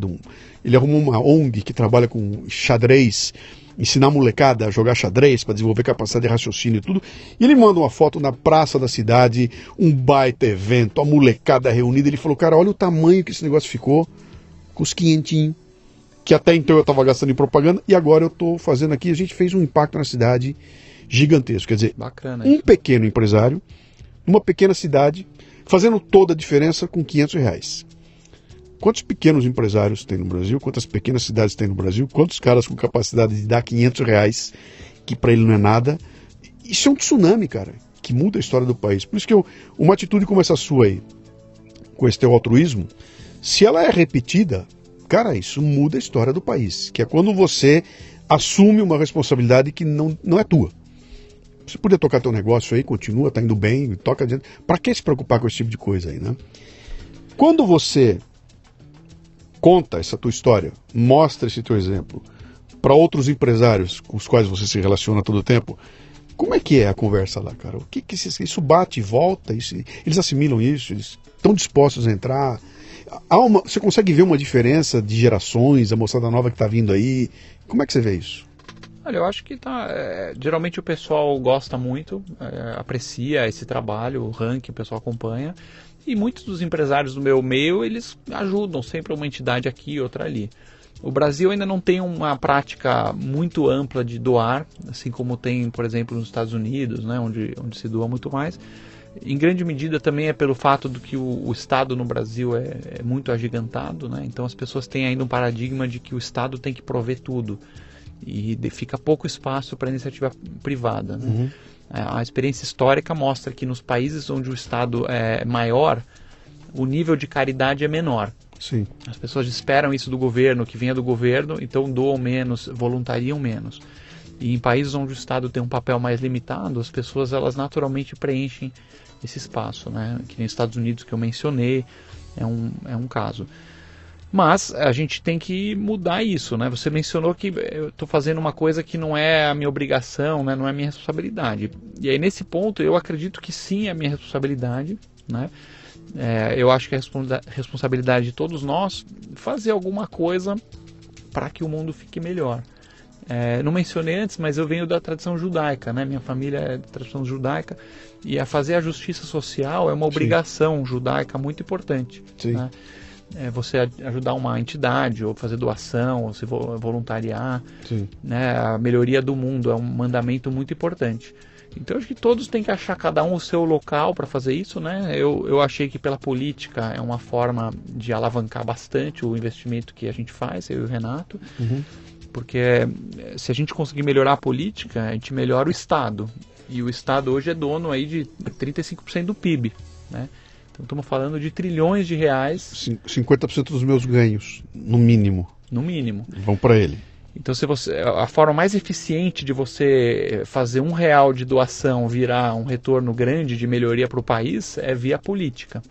ele arrumou uma ONG que trabalha com xadrez, ensinar a molecada a jogar xadrez para desenvolver capacidade de raciocínio e tudo, e ele manda uma foto na praça da cidade, um baita evento, a molecada reunida, ele falou, cara, olha o tamanho que esse negócio ficou, com os 500, que até então eu estava gastando em propaganda, e agora eu estou fazendo aqui, a gente fez um impacto na cidade gigantesco. Quer dizer, bacana, um pequeno empresário, numa pequena cidade, fazendo toda a diferença com R$500. Quantos pequenos empresários tem no Brasil? Quantas pequenas cidades tem no Brasil? Quantos caras com capacidade de dar R$500, que para ele não é nada? Isso é um tsunami, cara, que muda a história do país. Por isso que uma atitude como essa sua aí, com esse teu altruísmo, se ela é repetida, cara, isso muda a história do país, que é quando você assume uma responsabilidade que não é tua. Você podia tocar teu negócio aí, continua, tá indo bem, toca adiante. Para que se preocupar com esse tipo de coisa aí, né? Quando você conta essa tua história, mostra esse teu exemplo para outros empresários com os quais você se relaciona todo o tempo, como é que é a conversa lá, cara? O que isso bate e volta? Eles assimilam isso? Eles estão dispostos a entrar? Você consegue ver uma diferença de gerações, a moçada nova que está vindo aí? Como é que você vê isso? Olha, eu acho que geralmente o pessoal gosta muito, aprecia esse trabalho, o ranking, o pessoal acompanha, e muitos dos empresários do meu meio, eles ajudam sempre uma entidade aqui, outra ali. O Brasil ainda não tem uma prática muito ampla de doar, assim como tem, por exemplo, nos Estados Unidos, né, onde se doa muito mais. Em grande medida também é pelo fato de que o Estado no Brasil é muito agigantado, né? Então as pessoas têm ainda um paradigma de que o Estado tem que prover tudo e fica pouco espaço para a iniciativa privada, né? Uhum. A experiência histórica mostra que nos países onde o Estado é maior, o nível de caridade é menor. Sim. As pessoas esperam isso do governo, que venha do governo, então doam menos, voluntariam menos. E em países onde o Estado tem um papel mais limitado, as pessoas elas naturalmente preenchem esse espaço, né? Que nem os Estados Unidos que eu mencionei, é um caso. Mas a gente tem que mudar isso, né? Você mencionou que eu estou fazendo uma coisa que não é a minha obrigação, né? Não é a minha responsabilidade. E aí nesse ponto eu acredito que sim é a minha responsabilidade, né? Eu acho que é a responsabilidade de todos nós fazer alguma coisa para que o mundo fique melhor. Não mencionei antes, mas eu venho da tradição judaica, né? Minha família é da tradição judaica e fazer a justiça social é uma obrigação judaica muito importante. Sim. Né? você ajudar uma entidade, ou fazer doação, ou se voluntariar. Sim. Né? A melhoria do mundo é um mandamento muito importante. Então, acho que todos têm que achar cada um o seu local para fazer isso, né? Eu achei que pela política é uma forma de alavancar bastante o investimento que a gente faz, eu e o Renato, porque se a gente conseguir melhorar a política, a gente melhora o Estado. E o Estado hoje é dono aí de 35% do PIB, né? Então, estamos falando de trilhões de reais. 50% dos meus ganhos, no mínimo. No mínimo. Vão para ele. Então, a forma mais eficiente de você fazer R$1 de doação virar um retorno grande de melhoria para o país é via política.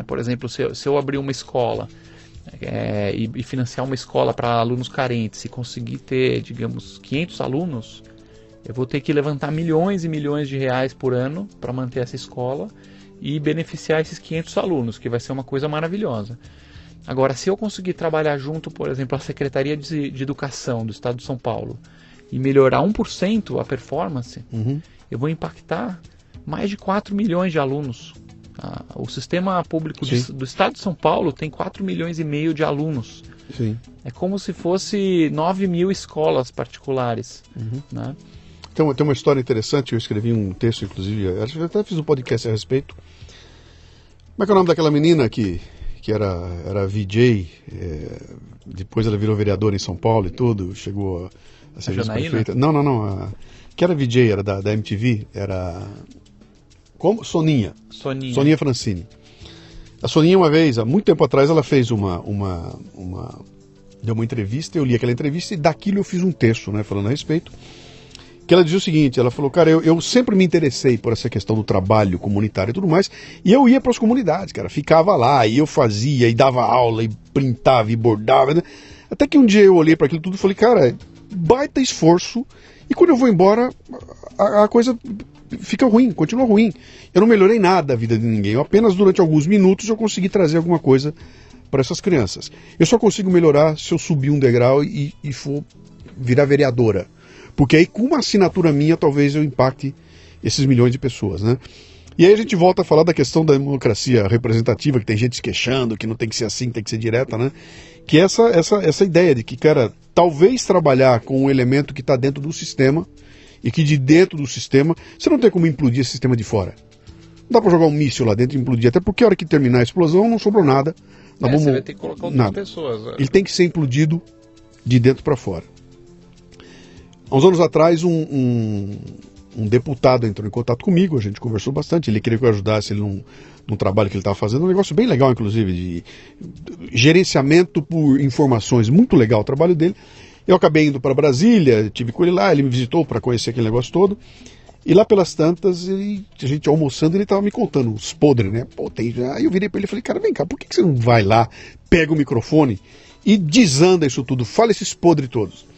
Por exemplo, se eu abrir uma escola e financiar uma escola para alunos carentes e conseguir ter, digamos, 500 alunos, eu vou ter que levantar milhões e milhões de reais por ano para manter essa escola e beneficiar esses 500 alunos, que vai ser uma coisa maravilhosa. Agora, se eu conseguir trabalhar junto, por exemplo, a Secretaria de Educação do Estado de São Paulo e melhorar 1% a performance, eu vou impactar mais de 4 milhões de alunos. O sistema público do Estado de São Paulo tem 4,5 milhões de alunos. Sim. É como se fosse 9 mil escolas particulares. Né? Então, tem uma história interessante, eu escrevi um texto, inclusive, acho que eu até fiz um podcast a respeito. Como é que é o nome daquela menina que era VJ, depois ela virou vereadora em São Paulo e tudo, chegou a ser vice-prefeita. Não, que era VJ, era da MTV, era... Como? Soninha Francini. A Soninha, uma vez, há muito tempo atrás, ela fez deu uma entrevista, eu li aquela entrevista e daquilo eu fiz um texto, né, falando a respeito. Que ela dizia o seguinte, ela falou, cara, eu sempre me interessei por essa questão do trabalho comunitário e tudo mais, e eu ia para as comunidades, cara, ficava lá, e eu fazia, e dava aula, e printava, e bordava, né? Até que um dia eu olhei para aquilo tudo e falei, cara, baita esforço, e quando eu vou embora, a coisa fica ruim, continua ruim. Eu não melhorei nada a vida de ninguém, eu apenas durante alguns minutos eu consegui trazer alguma coisa para essas crianças. Eu só consigo melhorar se eu subir um degrau e for virar vereadora. Porque aí, com uma assinatura minha, talvez eu impacte esses milhões de pessoas, né? E aí a gente volta a falar da questão da democracia representativa, que tem gente se queixando, que não tem que ser assim, tem que ser direta, né? Que é essa ideia de que, cara, talvez trabalhar com um elemento que está dentro do sistema, e que de dentro do sistema, você não tem como implodir esse sistema de fora. Não dá para jogar um míssil lá dentro e implodir, até porque a hora que terminar a explosão não sobrou nada. Você vai ter que colocar outras pessoas. Ele tem que ser implodido de dentro para fora. Há uns anos atrás, um deputado entrou em contato comigo, a gente conversou bastante, ele queria que eu ajudasse ele num trabalho que ele estava fazendo, um negócio bem legal, inclusive, de gerenciamento por informações, muito legal o trabalho dele. Eu acabei indo para Brasília, tive com ele lá, ele me visitou para conhecer aquele negócio todo, e lá pelas tantas, a gente almoçando, ele estava me contando os podres, né? Aí eu virei para ele e falei, cara, vem cá, por que você não vai lá, pega o microfone e desanda isso tudo, fala esses podres todos?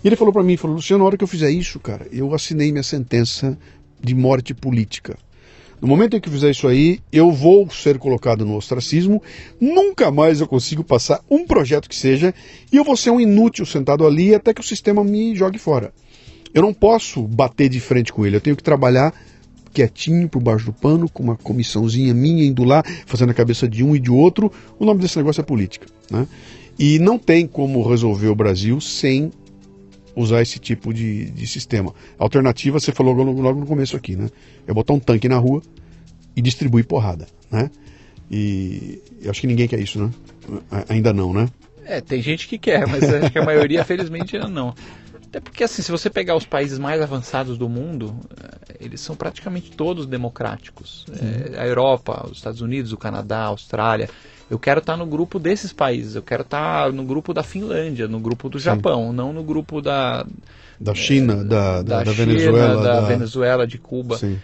E ele falou para mim, Luciano, na hora que eu fizer isso, cara, eu assinei minha sentença de morte política. No momento em que eu fizer isso aí, eu vou ser colocado no ostracismo, nunca mais eu consigo passar um projeto que seja, e eu vou ser um inútil sentado ali até que o sistema me jogue fora. Eu não posso bater de frente com ele, eu tenho que trabalhar quietinho por baixo do pano, com uma comissãozinha minha indo lá, fazendo a cabeça de um e de outro. O nome desse negócio é política, né? E não tem como resolver o Brasil sem usar esse tipo de sistema. A alternativa, você falou logo no começo aqui, né? É botar um tanque na rua e distribuir porrada, né? E eu acho que ninguém quer isso, né? Ainda não, né? Tem gente que quer, mas acho que a maioria, felizmente, ainda não. Até porque, assim, se você pegar os países mais avançados do mundo, eles são praticamente todos democráticos. A Europa, os Estados Unidos, o Canadá, a Austrália. Eu quero estar no grupo desses países, eu quero estar no grupo da Finlândia, no grupo do Japão, não no grupo da China, da China, Venezuela, da Venezuela, de Cuba. Sim.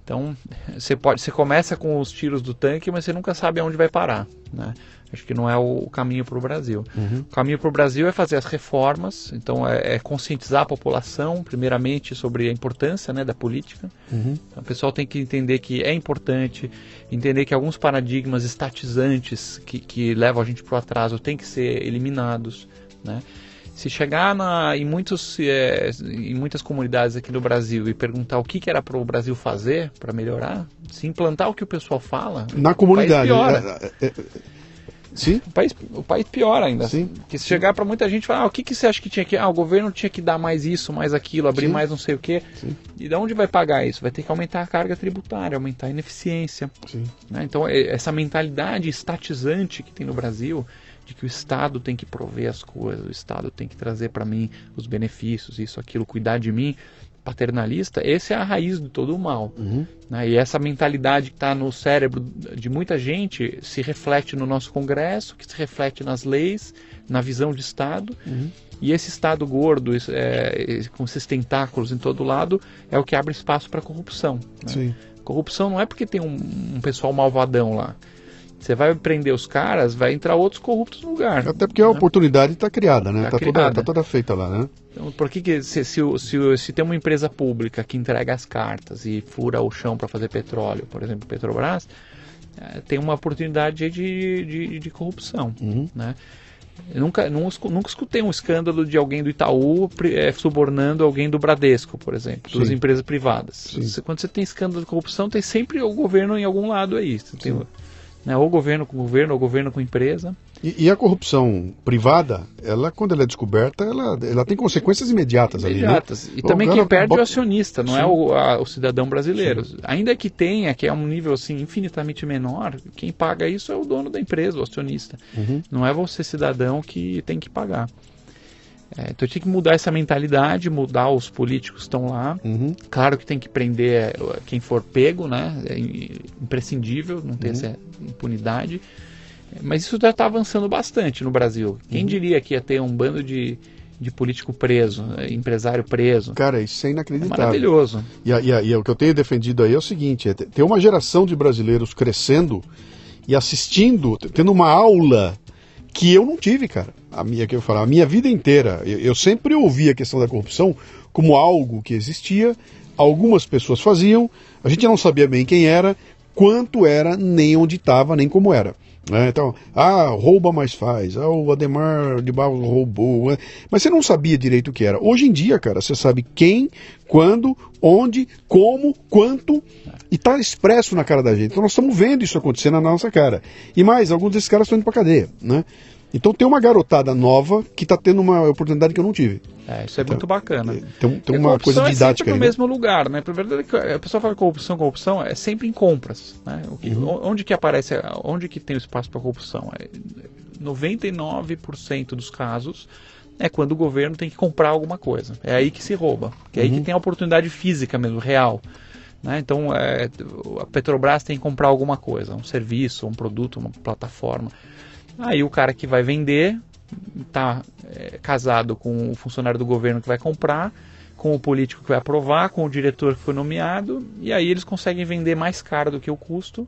Então, você começa com os tiros do tanque, mas você nunca sabe aonde vai parar, né? Acho que não é o caminho para o Brasil. O caminho para o Brasil é fazer as reformas, então é conscientizar a população, primeiramente, sobre a importância, né, da política. Então, o pessoal tem que entender que é importante, entender que alguns paradigmas estatizantes que levam a gente para o atraso têm que ser eliminados, né? Se chegar em muitas comunidades aqui no Brasil e perguntar o que era para o Brasil fazer para melhorar, se implantar o que o pessoal fala, na comunidade, piora. Sim. O país piora ainda. Sim. Porque se chegar para muita gente e falar, o que você acha que tinha que... o governo tinha que dar mais isso, mais aquilo, abrir mais não sei o quê. Sim. E de onde vai pagar isso? Vai ter que aumentar a carga tributária, aumentar a ineficiência. Sim. Né? Então, essa mentalidade estatizante que tem no Brasil, de que o Estado tem que prover as coisas, o Estado tem que trazer para mim os benefícios, isso, aquilo, cuidar de mim, paternalista, essa é a raiz de todo o mal. Né? E essa mentalidade que está no cérebro de muita gente se reflete no nosso Congresso, que se reflete nas leis, na visão de Estado, e esse Estado gordo, com esses tentáculos em todo lado, é o que abre espaço para corrupção. Né? Sim. Corrupção não é porque tem um pessoal malvadão lá. Você vai prender os caras, vai entrar outros corruptos no lugar. Até porque a oportunidade está criada, né? Tá Tá toda feita lá, né? Então, por que se tem uma empresa pública que entrega as cartas e fura o chão para fazer petróleo, por exemplo, Petrobras, tem uma oportunidade de corrupção, né? Eu nunca escutei um escândalo de alguém do Itaú subornando alguém do Bradesco, por exemplo, das empresas privadas. Quando você tem escândalo de corrupção, tem sempre o governo em algum lado aí. Você tem, né, ou governo com governo, ou governo com empresa. E a corrupção privada, quando ela é descoberta, ela tem consequências imediatas ali, né? E também quem perde é o acionista, não é o cidadão brasileiro. Ainda que tenha, que é um nível assim, infinitamente menor, quem paga isso é o dono da empresa, o acionista. Não é você, cidadão, que tem que pagar. Então tinha que mudar essa mentalidade, mudar os políticos que estão lá. Claro que tem que prender quem for pego, né? É imprescindível não ter essa impunidade. Mas isso já está avançando bastante no Brasil. Quem diria que ia ter um bando de político preso, empresário preso? Cara, isso é inacreditável. É maravilhoso. E o que eu tenho defendido aí é o seguinte, ter uma geração de brasileiros crescendo e assistindo, tendo uma aula que eu não tive, cara. A minha vida inteira. Eu sempre ouvi a questão da corrupção como algo que existia, algumas pessoas faziam, a gente não sabia bem quem era, quanto era, nem onde estava, nem como era. Então, rouba mais faz, o Ademar de Barros roubou, mas você não sabia direito o que era. Hoje em dia, cara, você sabe quem, quando, onde, como, quanto, e tá expresso na cara da gente. Então nós estamos vendo isso acontecer na nossa cara. E mais, alguns desses caras estão indo pra cadeia, né? Então tem uma garotada nova que está tendo uma oportunidade que eu não tive. Isso é muito bacana. Tem uma coisa didática aí. É sempre no mesmo lugar, né? A pessoa fala corrupção é sempre em compras. Né? Onde que aparece, onde que tem o espaço para corrupção? 99% dos casos é quando o governo tem que comprar alguma coisa. É aí que se rouba. É aí que tem a oportunidade física mesmo, real. Né? Então a Petrobras tem que comprar alguma coisa, um serviço, um produto, uma plataforma. Aí o cara que vai vender está casado com o funcionário do governo que vai comprar, com o político que vai aprovar, com o diretor que foi nomeado, e aí eles conseguem vender mais caro do que o custo,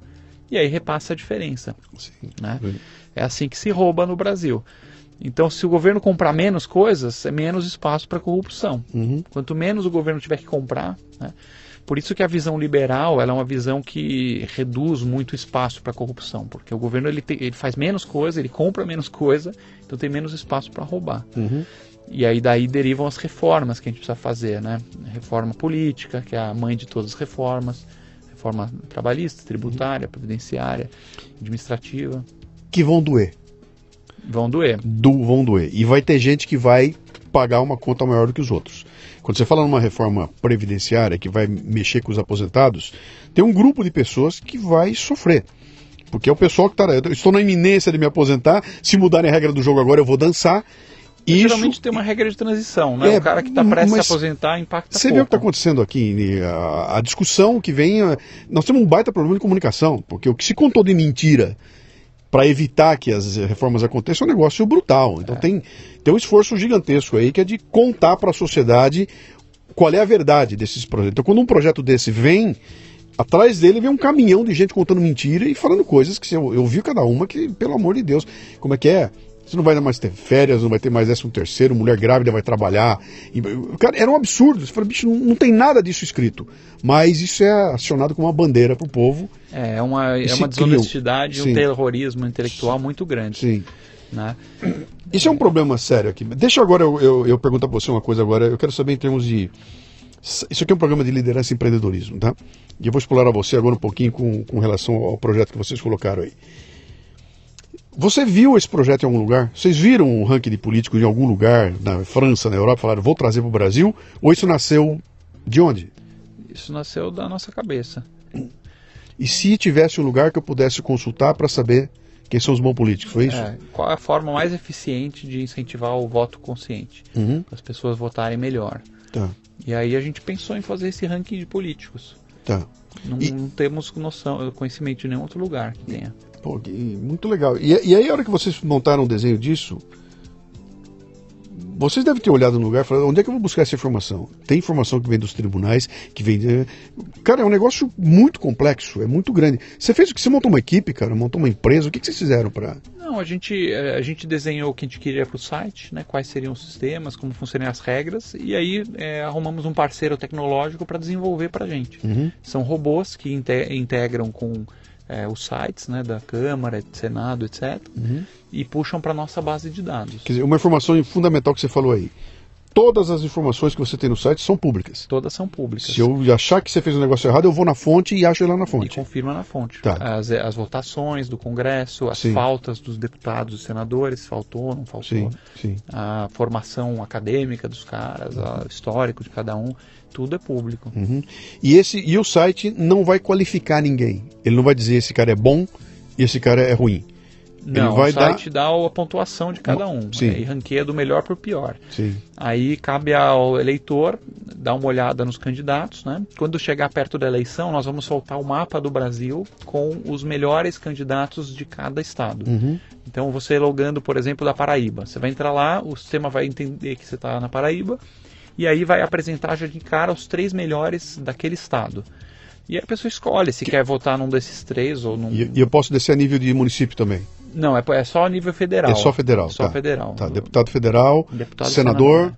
e aí repassa a diferença. Né? É assim que se rouba no Brasil. Então, se o governo comprar menos coisas, é menos espaço para corrupção. Quanto menos o governo tiver que comprar, né? Por isso que a visão liberal ela é uma visão que reduz muito o espaço para corrupção, porque o governo ele faz menos coisa, ele compra menos coisa, então tem menos espaço para roubar. E aí daí derivam as reformas que a gente precisa fazer, né? Reforma política, que é a mãe de todas as reformas, reforma trabalhista, tributária, previdenciária, administrativa. Que vão doer. Vão doer. Vão doer. E vai ter gente que vai pagar uma conta maior do que os outros. Quando você fala numa reforma previdenciária que vai mexer com os aposentados, tem um grupo de pessoas que vai sofrer. Porque é o pessoal que está... Eu estou na iminência de me aposentar, se mudarem a regra do jogo agora eu vou dançar. E geralmente tem uma regra de transição, né? O cara que está prestes a se aposentar impacta Você vê o que está acontecendo aqui, a discussão que vem... Nós temos um baita problema de comunicação, porque o que se contou de mentira para evitar que as reformas aconteçam é um negócio brutal. Então tem um esforço gigantesco aí que é de contar para a sociedade qual é a verdade desses projetos. Então quando um projeto desse vem, atrás dele vem um caminhão de gente contando mentira e falando coisas que eu vi cada uma que, pelo amor de Deus, como é que é? Você não vai mais ter férias, não vai ter mais 13º, mulher grávida vai trabalhar. Cara, era um absurdo. Você fala, bicho, não tem nada disso escrito. Mas isso é acionado como uma bandeira para o povo. É uma desonestidade, um terrorismo intelectual muito grande. Sim. Né? Isso é um problema sério aqui. Deixa agora eu perguntar para você uma coisa agora. Eu quero saber em termos de... Isso aqui é um programa de liderança e empreendedorismo, tá? E eu vou explorar a você agora um pouquinho com relação ao projeto que vocês colocaram aí. Você viu esse projeto em algum lugar? Vocês viram um ranking de políticos em algum lugar, na França, na Europa, falaram, vou trazer para o Brasil? Ou isso nasceu de onde? Isso nasceu da nossa cabeça. E se tivesse um lugar que eu pudesse consultar para saber quem são os bons políticos, foi isso? Qual é a forma mais eficiente de incentivar o voto consciente? Para as pessoas votarem melhor. Tá. E aí a gente pensou em fazer esse ranking de políticos. Tá. Não temos conhecimento de nenhum outro lugar que tenha. Pô, muito legal. E aí, a hora que vocês montaram um desenho disso, vocês devem ter olhado no lugar e falado, onde é que eu vou buscar essa informação? Tem informação que vem dos tribunais, que vem... Cara, é um negócio muito complexo, é muito grande. Você fez o que? Você montou uma equipe, cara? Montou uma empresa? O que vocês fizeram para... Não, a gente desenhou o que a gente queria para o site, né? Quais seriam os sistemas, como funcionam as regras, e aí arrumamos um parceiro tecnológico para desenvolver para a gente. São robôs que integram com os sites, né, da Câmara, do Senado, etc. E puxam para a nossa base de dados. Quer dizer, uma informação fundamental que você falou aí. Todas as informações que você tem no site são públicas. Todas são públicas. Se eu achar que você fez um negócio errado, eu vou na fonte e acho lá na fonte. E confirma na fonte. Tá. As votações do Congresso, as faltas dos deputados e senadores, faltou, não faltou. Sim, sim. A formação acadêmica dos caras, o histórico de cada um, tudo é público. E o site não vai qualificar ninguém. Ele não vai dizer esse cara é bom e esse cara é ruim. Não, o site dá a pontuação de cada um. Sim. E ranqueia do melhor para o pior. Sim. Aí cabe ao eleitor dar uma olhada nos candidatos, né? Quando chegar perto da eleição, nós vamos soltar o mapa do Brasil com os melhores candidatos de cada estado. Então, você logando, por exemplo, da Paraíba. Você vai entrar lá, o sistema vai entender que você está na Paraíba, e aí vai apresentar já de cara os 3 melhores daquele estado. E aí a pessoa escolhe se quer votar num desses 3 ou num... E eu posso descer a nível de município também? Não, é só a nível federal. É só federal. Só federal. Tá. Deputado federal, senador,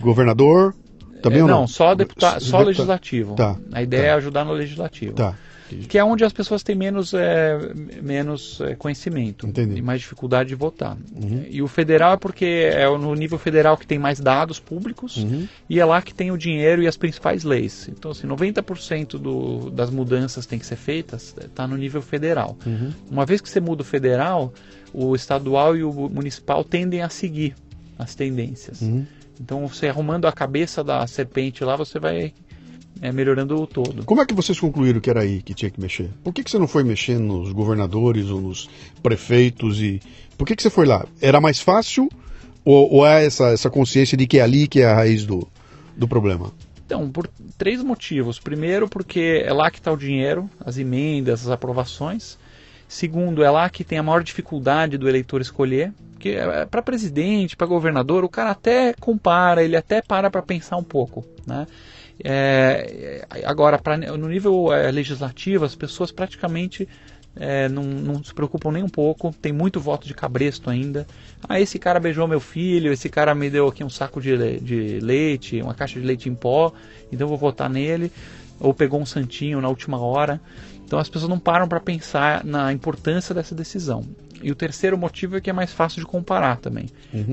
governador, também ou não? Não, só deputado, só legislativo. Tá. A ideia é ajudar no legislativo. Tá. Que é onde as pessoas têm menos conhecimento. Entendi. E mais dificuldade de votar. E o federal é porque é no nível federal que tem mais dados públicos e é lá que tem o dinheiro e as principais leis. Então, assim, 90% das mudanças que têm que ser feitas está no nível federal. Uma vez que você muda o federal, o estadual e o municipal tendem a seguir as tendências. Então, você arrumando a cabeça da serpente lá, você vai... melhorando o todo. Como é que vocês concluíram que era aí que tinha que mexer? Por que você não foi mexer nos governadores ou nos prefeitos? Por que você foi lá? Era mais fácil ou é essa consciência de que é ali que é a raiz do problema? Então, por 3 motivos. Primeiro, porque é lá que está o dinheiro, as emendas, as aprovações. Segundo, é lá que tem a maior dificuldade do eleitor escolher. Porque para presidente, para governador, o cara até compara, ele até para pensar um pouco, né? Agora, no nível legislativo, as pessoas praticamente não se preocupam nem um pouco, tem muito voto de cabresto ainda. Esse cara beijou meu filho, esse cara me deu aqui um saco de leite, uma caixa de leite em pó, então eu vou votar nele, ou pegou um santinho na última hora. Então as pessoas não param para pensar na importância dessa decisão. E o terceiro motivo é que é mais fácil de comparar também.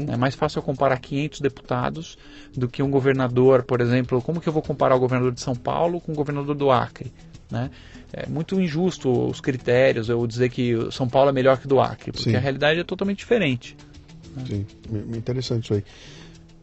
É mais fácil eu comparar 500 deputados do que um governador, por exemplo. Como que eu vou comparar o governador de São Paulo com o governador do Acre? Né? É muito injusto os critérios, eu dizer que São Paulo é melhor que do Acre, porque a realidade é totalmente diferente. Né? Sim, interessante isso aí.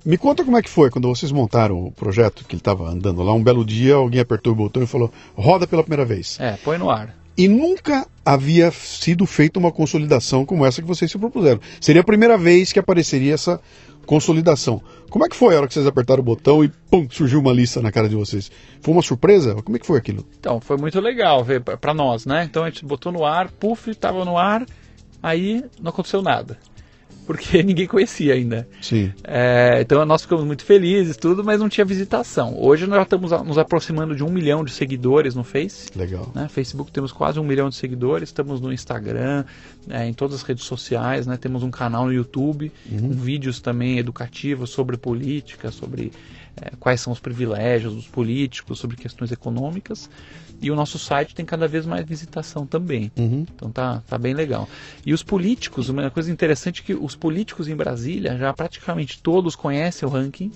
Me conta como é que foi quando vocês montaram o projeto, que ele estava andando lá, um belo dia alguém apertou o botão e falou, roda pela primeira vez. Põe no ar. E nunca havia sido feita uma consolidação como essa que vocês se propuseram. Seria a primeira vez que apareceria essa consolidação. Como é que foi a hora que vocês apertaram o botão e pum, surgiu uma lista na cara de vocês? Foi uma surpresa? Como é que foi aquilo? Então, foi muito legal ver para nós, né? Então a gente botou no ar, puf, estava no ar, aí não aconteceu nada. Porque ninguém conhecia ainda. Sim. Então nós ficamos muito felizes, tudo, mas não tinha visitação. Hoje nós estamos nos aproximando de 1 milhão de seguidores no Face. Legal. Né? Facebook temos quase 1 milhão de seguidores, estamos no Instagram, em todas as redes sociais, né? Temos um canal no YouTube, com vídeos também educativos sobre política, sobre quais são os privilégios dos políticos, sobre questões econômicas. E o nosso site tem cada vez mais visitação também. Então tá bem legal. E os políticos, uma coisa interessante é que os políticos em Brasília, já praticamente todos conhecem o ranking,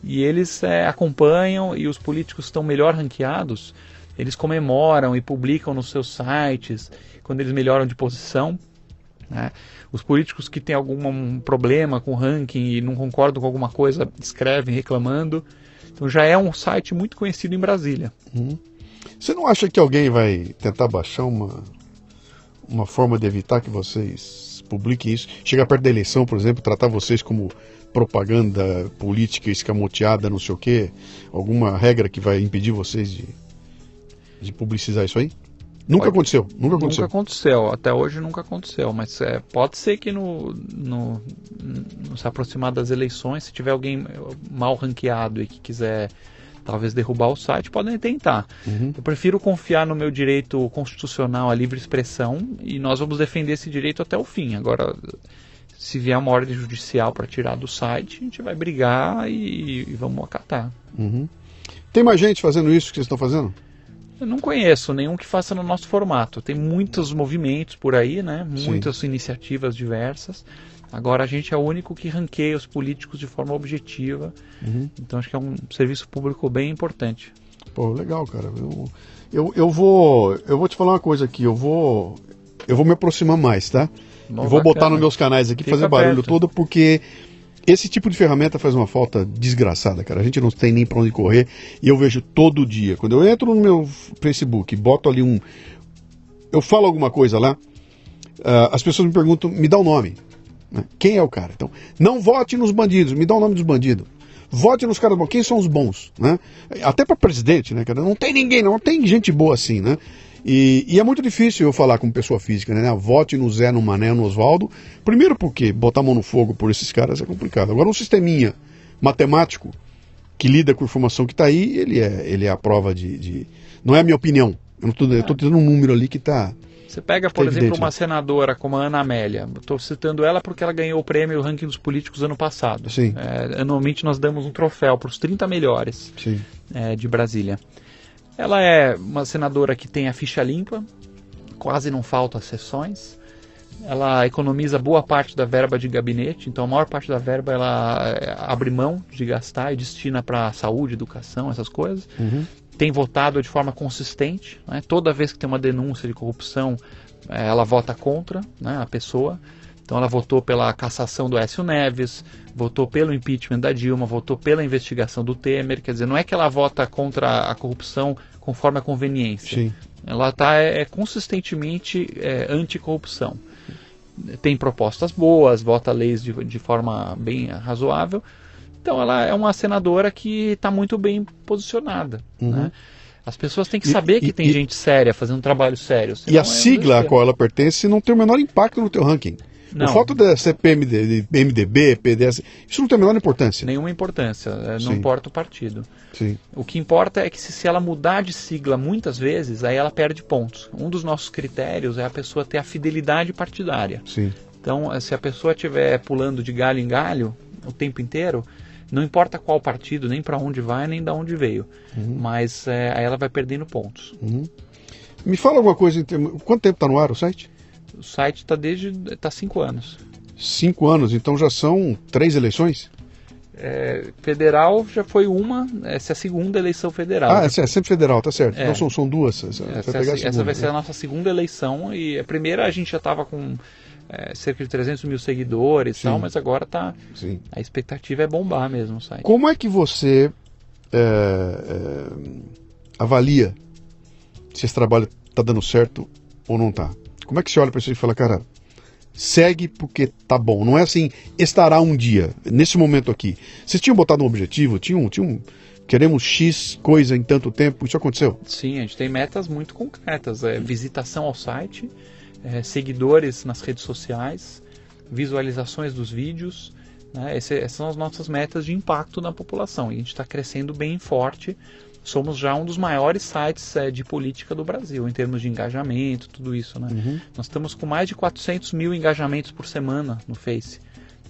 e eles acompanham, e os políticos que estão melhor ranqueados, eles comemoram e publicam nos seus sites, quando eles melhoram de posição. né? Os políticos que têm algum problema com o ranking e não concordam com alguma coisa, escrevem reclamando. Então já é um site muito conhecido em Brasília. Você não acha que alguém vai tentar baixar uma forma de evitar que vocês publiquem isso? Chegar perto da eleição, por exemplo, tratar vocês como propaganda política escamoteada, não sei o quê? Alguma regra que vai impedir vocês de publicizar isso aí? Nunca aconteceu. Nunca aconteceu. Até hoje nunca aconteceu. Mas pode ser que no se aproximar das eleições, se tiver alguém mal ranqueado e que quiser talvez derrubar o site, podem tentar. Eu prefiro confiar no meu direito constitucional à livre expressão e nós vamos defender esse direito até o fim. Agora, se vier uma ordem judicial para tirar do site, a gente vai brigar e vamos acatar. Tem mais gente fazendo isso que vocês estão fazendo? Eu não conheço nenhum que faça no nosso formato. Tem muitos movimentos por aí, né? Muitas iniciativas diversas. Agora a gente é o único que ranqueia os políticos de forma objetiva. Então acho que é um serviço público bem importante. Pô, legal, cara. Eu vou te falar uma coisa aqui. Eu vou me aproximar mais, tá? Bom, eu vou botar bacana. nos meus canais aqui, Fica fazer barulho perto. todo, porque esse tipo de ferramenta faz uma falta desgraçada, cara. A gente não tem nem pra onde correr. E eu vejo todo dia. Quando eu entro no meu Facebook, boto ali eu falo alguma coisa lá, as pessoas me perguntam, me dá o nome. Né? Quem é o cara? Então, não vote nos bandidos, me dá o nome dos bandidos. Vote nos caras bons. Quem são os bons? Né? Até para presidente, né, cara? Não tem ninguém, não tem gente boa assim, né? E é muito difícil eu falar como pessoa física, né? Vote no Zé, no Mané, no Oswaldo. Primeiro porque botar a mão no fogo por esses caras é complicado. Agora um sisteminha matemático que lida com a informação que está aí, ele é a prova de... Não é a minha opinião. Eu estou tendo um número ali que está... Você pega, por exemplo, evidente, uma né? senadora como a Ana Amélia. Estou citando ela porque ela ganhou o prêmio Ranking dos Políticos ano passado. Sim. Anualmente nós damos um troféu para os 30 melhores Sim. de Brasília. Ela é uma senadora que tem a ficha limpa, quase não falta sessões. Ela economiza boa parte da verba de gabinete, então a maior parte da verba ela abre mão de gastar e destina para saúde, educação, essas coisas. Tem votado de forma consistente, né? Toda vez que tem uma denúncia de corrupção, ela vota contra, né, a pessoa. Então ela votou pela cassação do Aécio Neves, votou pelo impeachment da Dilma, votou pela investigação do Temer. Quer dizer, não é que ela vota contra a corrupção conforme a conveniência. Sim. Ela está consistentemente anticorrupção. Tem propostas boas, vota leis de forma bem razoável. Então ela é uma senadora que está muito bem posicionada. Né? As pessoas têm que saber que tem gente séria fazendo um trabalho sério. E a sigla a qual ela pertence não tem o menor impacto no teu ranking. Não. O fato de ser PMDB, PDS, isso não tem a menor importância. Nenhuma importância, não Sim. importa o partido. Sim. O que importa é que se ela mudar de sigla muitas vezes, aí ela perde pontos. Um dos nossos critérios é a pessoa ter a fidelidade partidária. Sim. Então, se a pessoa estiver pulando de galho em galho o tempo inteiro, não importa qual partido, nem para onde vai, nem de onde veio. Mas aí ela vai perdendo pontos. Me fala alguma coisa, quanto tempo está no ar o site? O site está 5 anos. 5 anos, então já são 3 eleições? Federal já foi uma, essa é a segunda eleição federal. Ah, é sempre federal, tá certo. Então são 2. Essa vai ser a nossa segunda eleição, e a primeira a gente já estava com cerca de 300 mil seguidores e tal, mas agora a expectativa é bombar mesmo o site. Como é que você avalia se esse trabalho está dando certo ou não está? Como é que você olha para isso e fala, cara, segue porque tá bom? Não é assim, estará um dia, nesse momento aqui. Vocês tinham botado um objetivo, queremos X coisa em tanto tempo, isso aconteceu? Sim, a gente tem metas muito concretas, visitação ao site, seguidores nas redes sociais, visualizações dos vídeos, né? Essas são as nossas metas de impacto na população, e a gente está crescendo bem forte. Somos já um dos maiores sites de política do Brasil, em termos de engajamento, tudo isso, né? Nós estamos com mais de 400 mil engajamentos por semana no Face,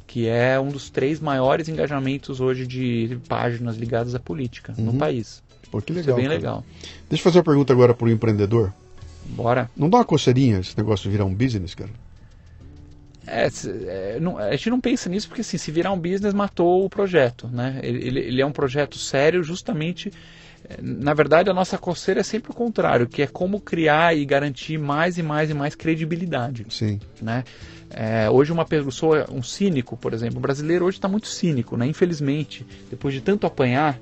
que é um dos 3 maiores engajamentos hoje de páginas ligadas à política no país. Pô, que legal. Isso é bem cara. legal. Deixa eu fazer uma pergunta agora para o empreendedor. Bora. Não dá uma coceirinha esse negócio de virar um business, cara? A gente não pensa nisso porque, assim, se virar um business, matou o projeto, né? Ele é um projeto sério justamente Na verdade, a nossa coceira é sempre o contrário, que é como criar e garantir mais e mais e mais credibilidade. Sim. Né? Hoje uma pessoa, um cínico, por exemplo, o brasileiro hoje está muito cínico, né? Infelizmente, depois de tanto apanhar,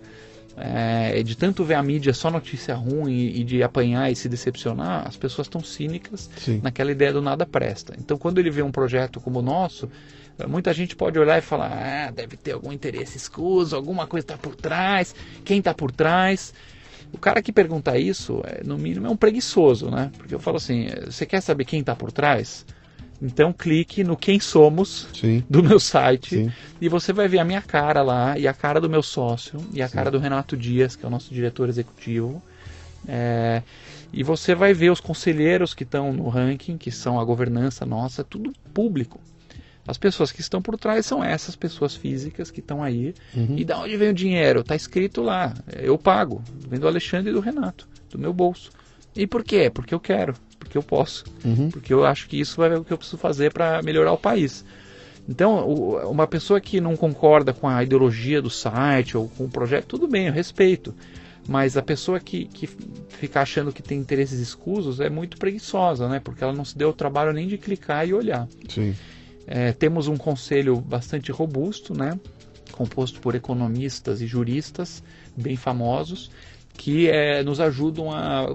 de tanto ver a mídia só notícia ruim e de apanhar e se decepcionar, as pessoas estão cínicas. Sim. Naquela ideia do nada presta. Então, quando ele vê um projeto como o nosso, muita gente pode olhar e falar, deve ter algum interesse escuso, alguma coisa está por trás, quem está por trás? O cara que pergunta isso, no mínimo, é um preguiçoso, né? Porque eu falo assim, você quer saber quem está por trás? Então clique no Quem Somos, sim, do meu site, sim, e você vai ver a minha cara lá, e a cara do meu sócio, e a, sim, cara do Renato Dias, que é o nosso diretor executivo. E você vai ver os conselheiros que estão no ranking, que são a governança nossa, tudo público. As pessoas que estão por trás são essas pessoas físicas que estão aí. Uhum. E da onde vem o dinheiro? Está escrito lá, eu pago, vem do Alexandre e do Renato, do meu bolso. E por quê? Porque eu quero, porque eu posso, uhum, porque eu acho que isso é o que eu preciso fazer para melhorar o país. Então, uma pessoa que não concorda com a ideologia do site ou com o projeto, tudo bem, eu respeito. Mas a pessoa que fica achando que tem interesses escusos é muito preguiçosa, né? Porque ela não se deu o trabalho nem de clicar e olhar. Sim. Temos um conselho bastante robusto, né? Composto por economistas e juristas bem famosos, que nos ajudam a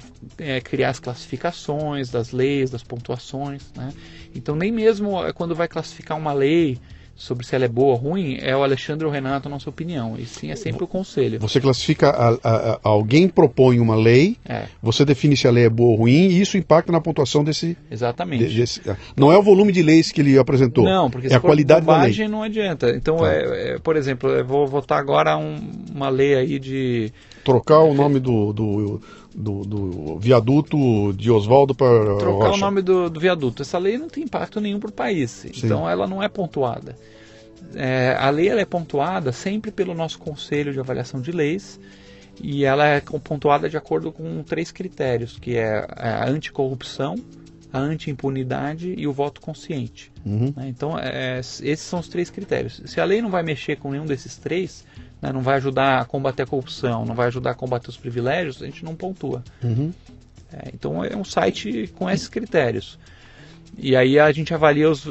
criar as classificações das leis, das pontuações, né? Então, nem mesmo quando vai classificar uma lei sobre se ela é boa ou ruim, é o Alexandre ou o Renato a nossa opinião, e sim é sempre o conselho. Você classifica, alguém propõe uma lei, você define se a lei é boa ou ruim, e isso impacta na pontuação desse... Exatamente. Não é o volume de leis que ele apresentou, não, porque é a qualidade da lei. Não adianta. Então, por exemplo, eu vou votar agora uma lei aí de... Trocar o nome do viaduto de Oswaldo para trocar Rocha. O nome do viaduto. Essa lei não tem impacto nenhum para o país. Sim. Então ela não é pontuada. A lei ela é pontuada sempre pelo nosso Conselho de Avaliação de Leis, e ela é pontuada de acordo com 3 critérios, que é a anticorrupção, a anti-impunidade e o voto consciente. Uhum. Então esses são os 3 critérios. Se a lei não vai mexer com nenhum desses 3, não vai ajudar a combater a corrupção, não vai ajudar a combater os privilégios, a gente não pontua. Uhum. Então é um site com esses critérios. E aí a gente avalia os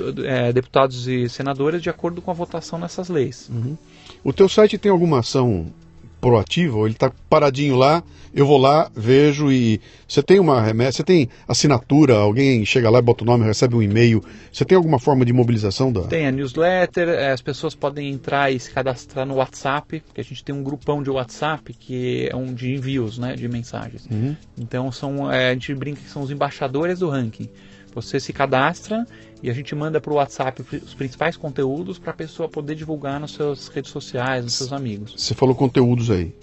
deputados e senadores de acordo com a votação nessas leis. Uhum. O teu site tem alguma ação proativa, ou ele está paradinho lá, eu vou lá, vejo, e você tem uma remessa, você tem assinatura, alguém chega lá e bota o nome, recebe um e-mail, você tem alguma forma de mobilização da... Tem a newsletter, as pessoas podem entrar e se cadastrar no WhatsApp, porque a gente tem um grupão de WhatsApp que é um de envios, né, de mensagens. Uhum. Então a gente brinca que são os embaixadores do ranking. Você se cadastra e a gente manda para o WhatsApp os principais conteúdos para a pessoa poder divulgar nas suas redes sociais, nos seus amigos. Você falou conteúdos aí.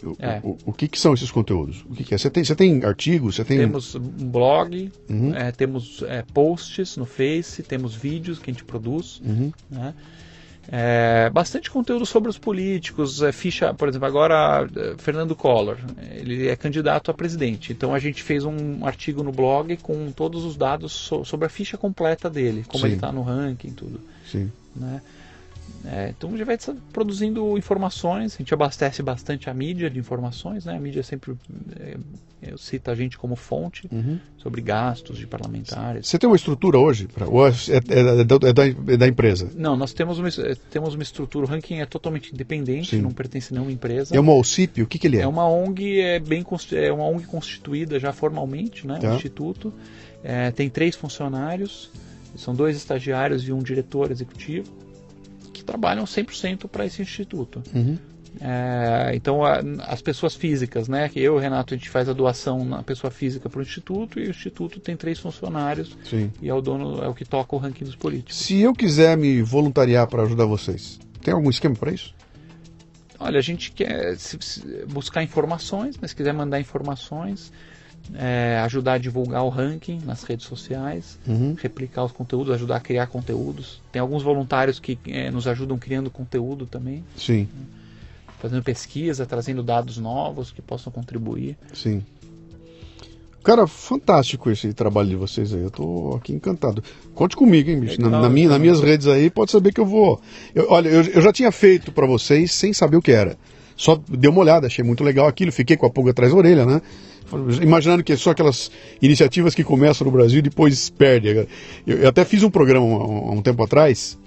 O que são esses conteúdos? O que é? Você tem artigos? Temos um blog, uhum, temos posts no Face, temos vídeos que a gente produz, uhum, né? Bastante conteúdo sobre os políticos, ficha, por exemplo, agora Fernando Collor, ele é candidato a presidente, então a gente fez um artigo no blog com todos os dados sobre a ficha completa dele, como, sim, ele está no ranking, tudo. Sim. Né? Então a gente vai produzindo informações, a gente abastece bastante a mídia de informações, né? A mídia sempre cita a gente como fonte, uhum, sobre gastos de parlamentares. Você tem uma estrutura hoje? Ou é da empresa? Não, nós temos uma estrutura, o ranking é totalmente independente, sim, não pertence a nenhuma empresa. É uma OCIP? O que ele é? É uma ONG, é uma ONG constituída já formalmente, né? Um instituto. Tem 3 funcionários, são 2 estagiários e um diretor executivo, que trabalham 100% para esse instituto. Uhum. Então as pessoas físicas, né, que eu e o Renato a gente faz a doação na pessoa física para o instituto, e o instituto tem 3 funcionários, sim, e é o que toca o ranking dos políticos. Se eu quiser me voluntariar para ajudar vocês, tem algum esquema para isso? Olha, a gente quer buscar informações, mas se quiser mandar informações, ajudar a divulgar o ranking nas redes sociais, uhum, replicar os conteúdos, ajudar a criar conteúdos. Tem alguns voluntários que nos ajudam criando conteúdo também. Sim. Fazendo pesquisa, trazendo dados novos que possam contribuir. Sim. Cara, fantástico esse trabalho de vocês aí. Eu tô aqui encantado. Conte comigo, hein, bicho. Nas minhas redes aí, pode saber que eu vou... Olha, eu já tinha feito para vocês sem saber o que era. Só dei uma olhada, achei muito legal aquilo, fiquei com a pulga atrás da orelha, né? Imaginando que é só aquelas iniciativas que começam no Brasil e depois perdem. Eu até fiz um programa há um tempo atrás,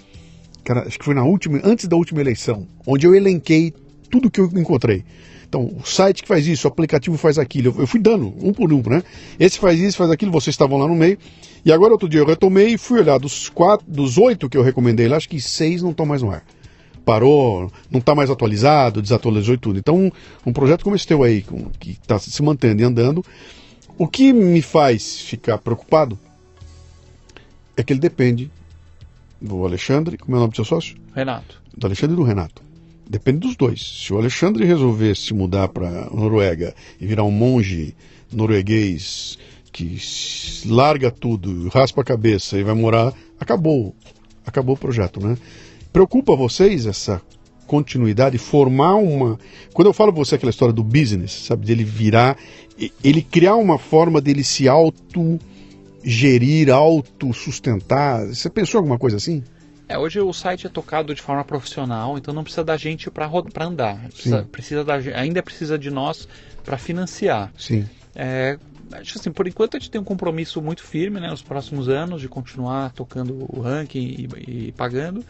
cara, acho que foi antes da última eleição, onde eu elenquei tudo que eu encontrei. Então, o site que faz isso, o aplicativo faz aquilo, eu fui dando um por um, né? Esse faz isso, faz aquilo, vocês estavam lá no meio. E agora, outro dia, eu retomei e fui olhar dos 8 que eu recomendei lá, acho que 6 não estão mais no ar. Parou, não está mais atualizado, desatualizou e tudo. Então, um projeto como esse teu aí, que está se mantendo e andando, o que me faz ficar preocupado é que ele depende do Alexandre, como é o nome do seu sócio? Renato. Do Alexandre e do Renato. Depende dos dois. Se o Alexandre resolver se mudar para Noruega e virar um monge norueguês que larga tudo, raspa a cabeça e vai morar, acabou o projeto, né? Preocupa vocês essa continuidade, formar uma... Quando eu falo para você aquela história do business, sabe, dele virar, ele criar uma forma dele se auto-gerir, auto-sustentar, você pensou em alguma coisa assim? Hoje o site é tocado de forma profissional, então não precisa da gente para andar, ainda precisa de nós para financiar. Sim. Acho assim, por enquanto a gente tem um compromisso muito firme, né, nos próximos anos de continuar tocando o ranking e pagando.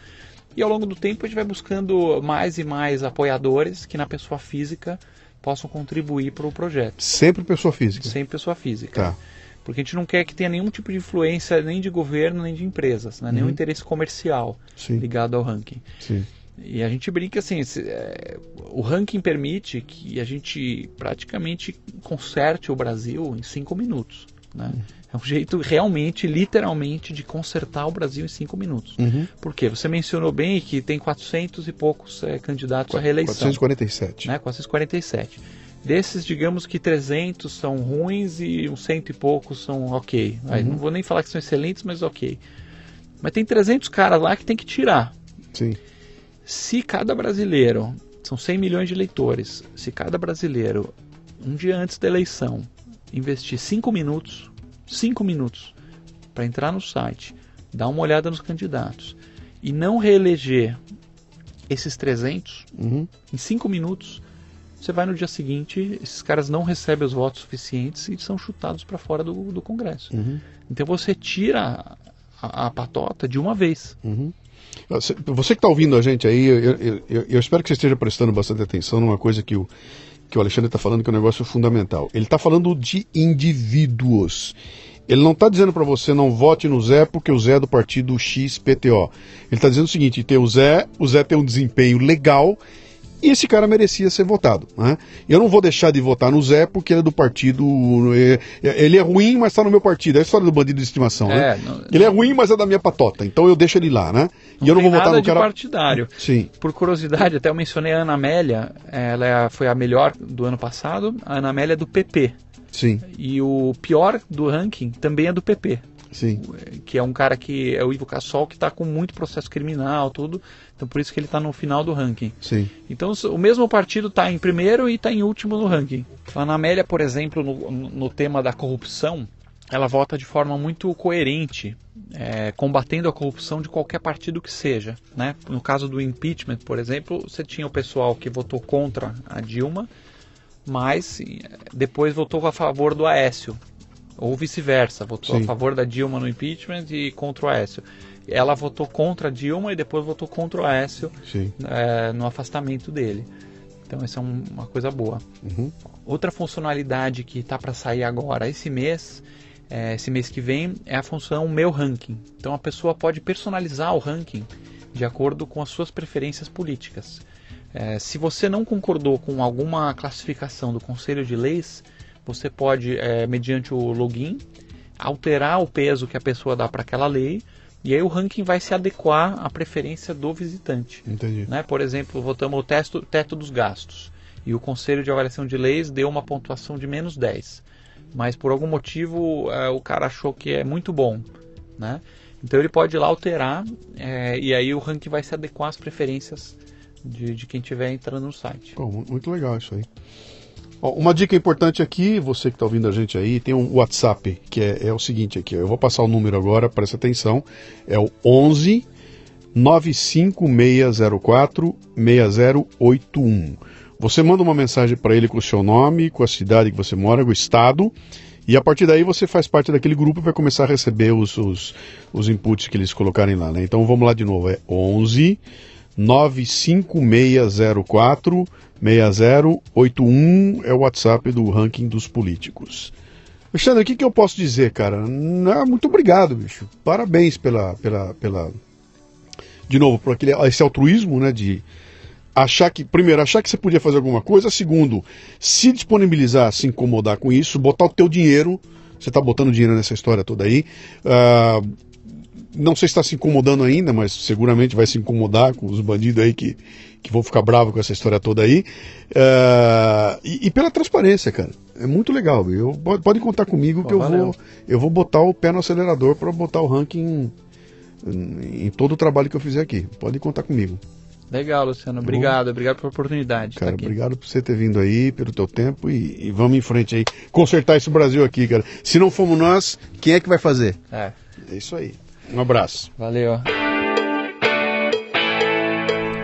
E ao longo do tempo a gente vai buscando mais e mais apoiadores que na pessoa física possam contribuir para o projeto. Sempre pessoa física? Sempre pessoa física. Tá. Porque a gente não quer que tenha nenhum tipo de influência nem de governo, nem de empresas, né? Nenhum interesse comercial ligado ao ranking. Sim. E a gente brinca assim, o ranking permite que a gente praticamente conserte o Brasil em 5 minutos. Né? É um jeito realmente, literalmente, de consertar o Brasil em 5 minutos. Por quê? Você mencionou bem que tem 400 e poucos candidatos à reeleição. 447. Né? 447. Desses, digamos que 300 são ruins e uns 100 e poucos são ok. Não vou nem falar que são excelentes, mas ok. Mas tem 300 caras lá que tem que tirar. Sim. Se cada brasileiro, são 100 milhões de eleitores, se cada brasileiro, um dia antes da eleição, investir 5 minutos para entrar no site, dar uma olhada nos candidatos e não reeleger esses 300, em 5 minutos, você vai no dia seguinte, esses caras não recebem os votos suficientes e são chutados para fora do Congresso. Então você tira a patota de uma vez. Você que está ouvindo a gente aí, eu espero que você esteja prestando bastante atenção numa coisa que o Alexandre está falando, que é um negócio fundamental. Ele está falando de indivíduos. Ele não está dizendo para você não vote no Zé porque o Zé é do partido XPTO. Ele está dizendo o seguinte, o Zé tem um desempenho legal e esse cara merecia ser votado. Né? Eu não vou deixar de votar no Zé porque ele é do partido... Ele é ruim, mas está no meu partido. É a história do bandido de estimação. Né? Ele é ruim, mas é da minha patota. Então eu deixo ele lá. Né? E eu não vou votar no cara... partidário. Sim. Por curiosidade, até eu mencionei a Ana Amélia. Ela foi a melhor do ano passado. A Ana Amélia é do PP. Sim. E o pior do ranking também é do PP. Sim. Que é um cara que é o Ivo Cassol, que está com muito processo criminal, tudo. Então por isso que ele está no final do ranking. Sim. Então o mesmo partido está em primeiro e está em último no ranking. A Ana Amélia, por exemplo, no tema da corrupção, ela vota de forma muito coerente, combatendo a corrupção de qualquer partido que seja. Né? No caso do impeachment, por exemplo, você tinha o pessoal que votou contra a Dilma, mas depois votou a favor do Aécio. Ou vice-versa, votou a favor da Dilma no impeachment e contra o Aécio. Ela votou contra a Dilma e depois votou contra o Aécio no afastamento dele. Então essa é uma coisa boa. Outra funcionalidade que está para sair agora, esse mês que vem, é a função Meu Ranking. Então a pessoa pode personalizar o ranking de acordo com as suas preferências políticas. Se você não concordou com alguma classificação do Conselho de Leis, você pode, mediante o login, alterar o peso que a pessoa dá para aquela lei, e aí o ranking vai se adequar à preferência do visitante. Entendi. Né? Por exemplo, votamos o teto dos gastos, e o Conselho de Avaliação de Leis deu uma pontuação de menos 10. Mas por algum motivo o cara achou que é muito bom. Né? Então ele pode ir lá alterar, e aí o ranking vai se adequar às preferências de quem estiver entrando no site. Pô, muito legal isso aí. Uma dica importante aqui, você que está ouvindo a gente aí, tem um WhatsApp, que é o seguinte aqui, eu vou passar o número agora, presta atenção, é o 11 95604 6081. Você manda uma mensagem para ele com o seu nome, com a cidade que você mora, com o estado, e a partir daí você faz parte daquele grupo e vai começar a receber os inputs que eles colocarem lá, né? Então vamos lá de novo, é 11 95604 6081 é o WhatsApp do Ranking dos Políticos. Alexandre, o que eu posso dizer, cara? Muito obrigado, bicho. Parabéns de novo, por esse altruísmo, né, de primeiro, achar que você podia fazer alguma coisa, segundo, se disponibilizar, se incomodar com isso, botar o teu dinheiro, você está botando dinheiro nessa história toda aí, não sei se está se incomodando ainda, mas seguramente vai se incomodar com os bandidos aí que vão ficar bravos com essa história toda aí, e pela transparência, cara, é muito legal, pode contar comigo que eu vou botar o pé no acelerador para botar o ranking em todo o trabalho que eu fizer aqui, pode contar comigo. Legal, Luciano, obrigado pela oportunidade. Cara, obrigado por você ter vindo aí, pelo teu tempo e vamos em frente aí, consertar esse Brasil aqui, cara. Se não fomos nós, quem é que vai fazer? É isso aí. Um abraço. Valeu.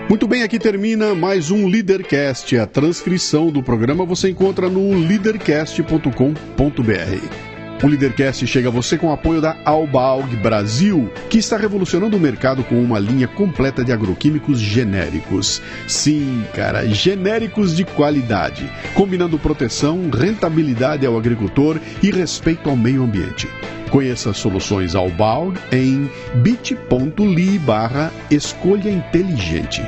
Muito bem, aqui termina mais um Leadercast. A transcrição do programa você encontra no leadercast.com.br. O Leadercast chega a você com o apoio da Albaug Brasil, que está revolucionando o mercado com uma linha completa de agroquímicos genéricos. Sim, cara, genéricos de qualidade, combinando proteção, rentabilidade ao agricultor e respeito ao meio ambiente. Conheça as soluções Albaug em bit.ly/escolha inteligente.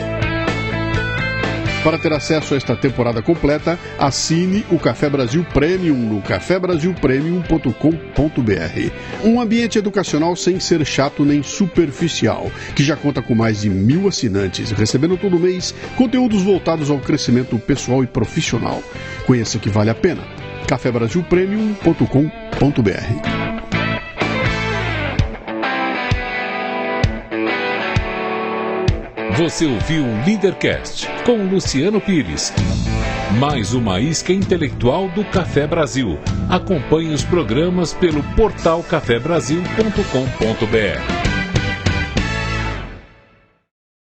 Para ter acesso a esta temporada completa, assine o Café Brasil Premium no cafebrasilpremium.com.br. Um ambiente educacional sem ser chato nem superficial, que já conta com mais de 1.000 assinantes, recebendo todo mês conteúdos voltados ao crescimento pessoal e profissional. Conheça que vale a pena. cafebrasilpremium.com.br. Você ouviu o Leadercast com Luciano Pires. Mais uma isca intelectual do Café Brasil. Acompanhe os programas pelo portal cafebrasil.com.br.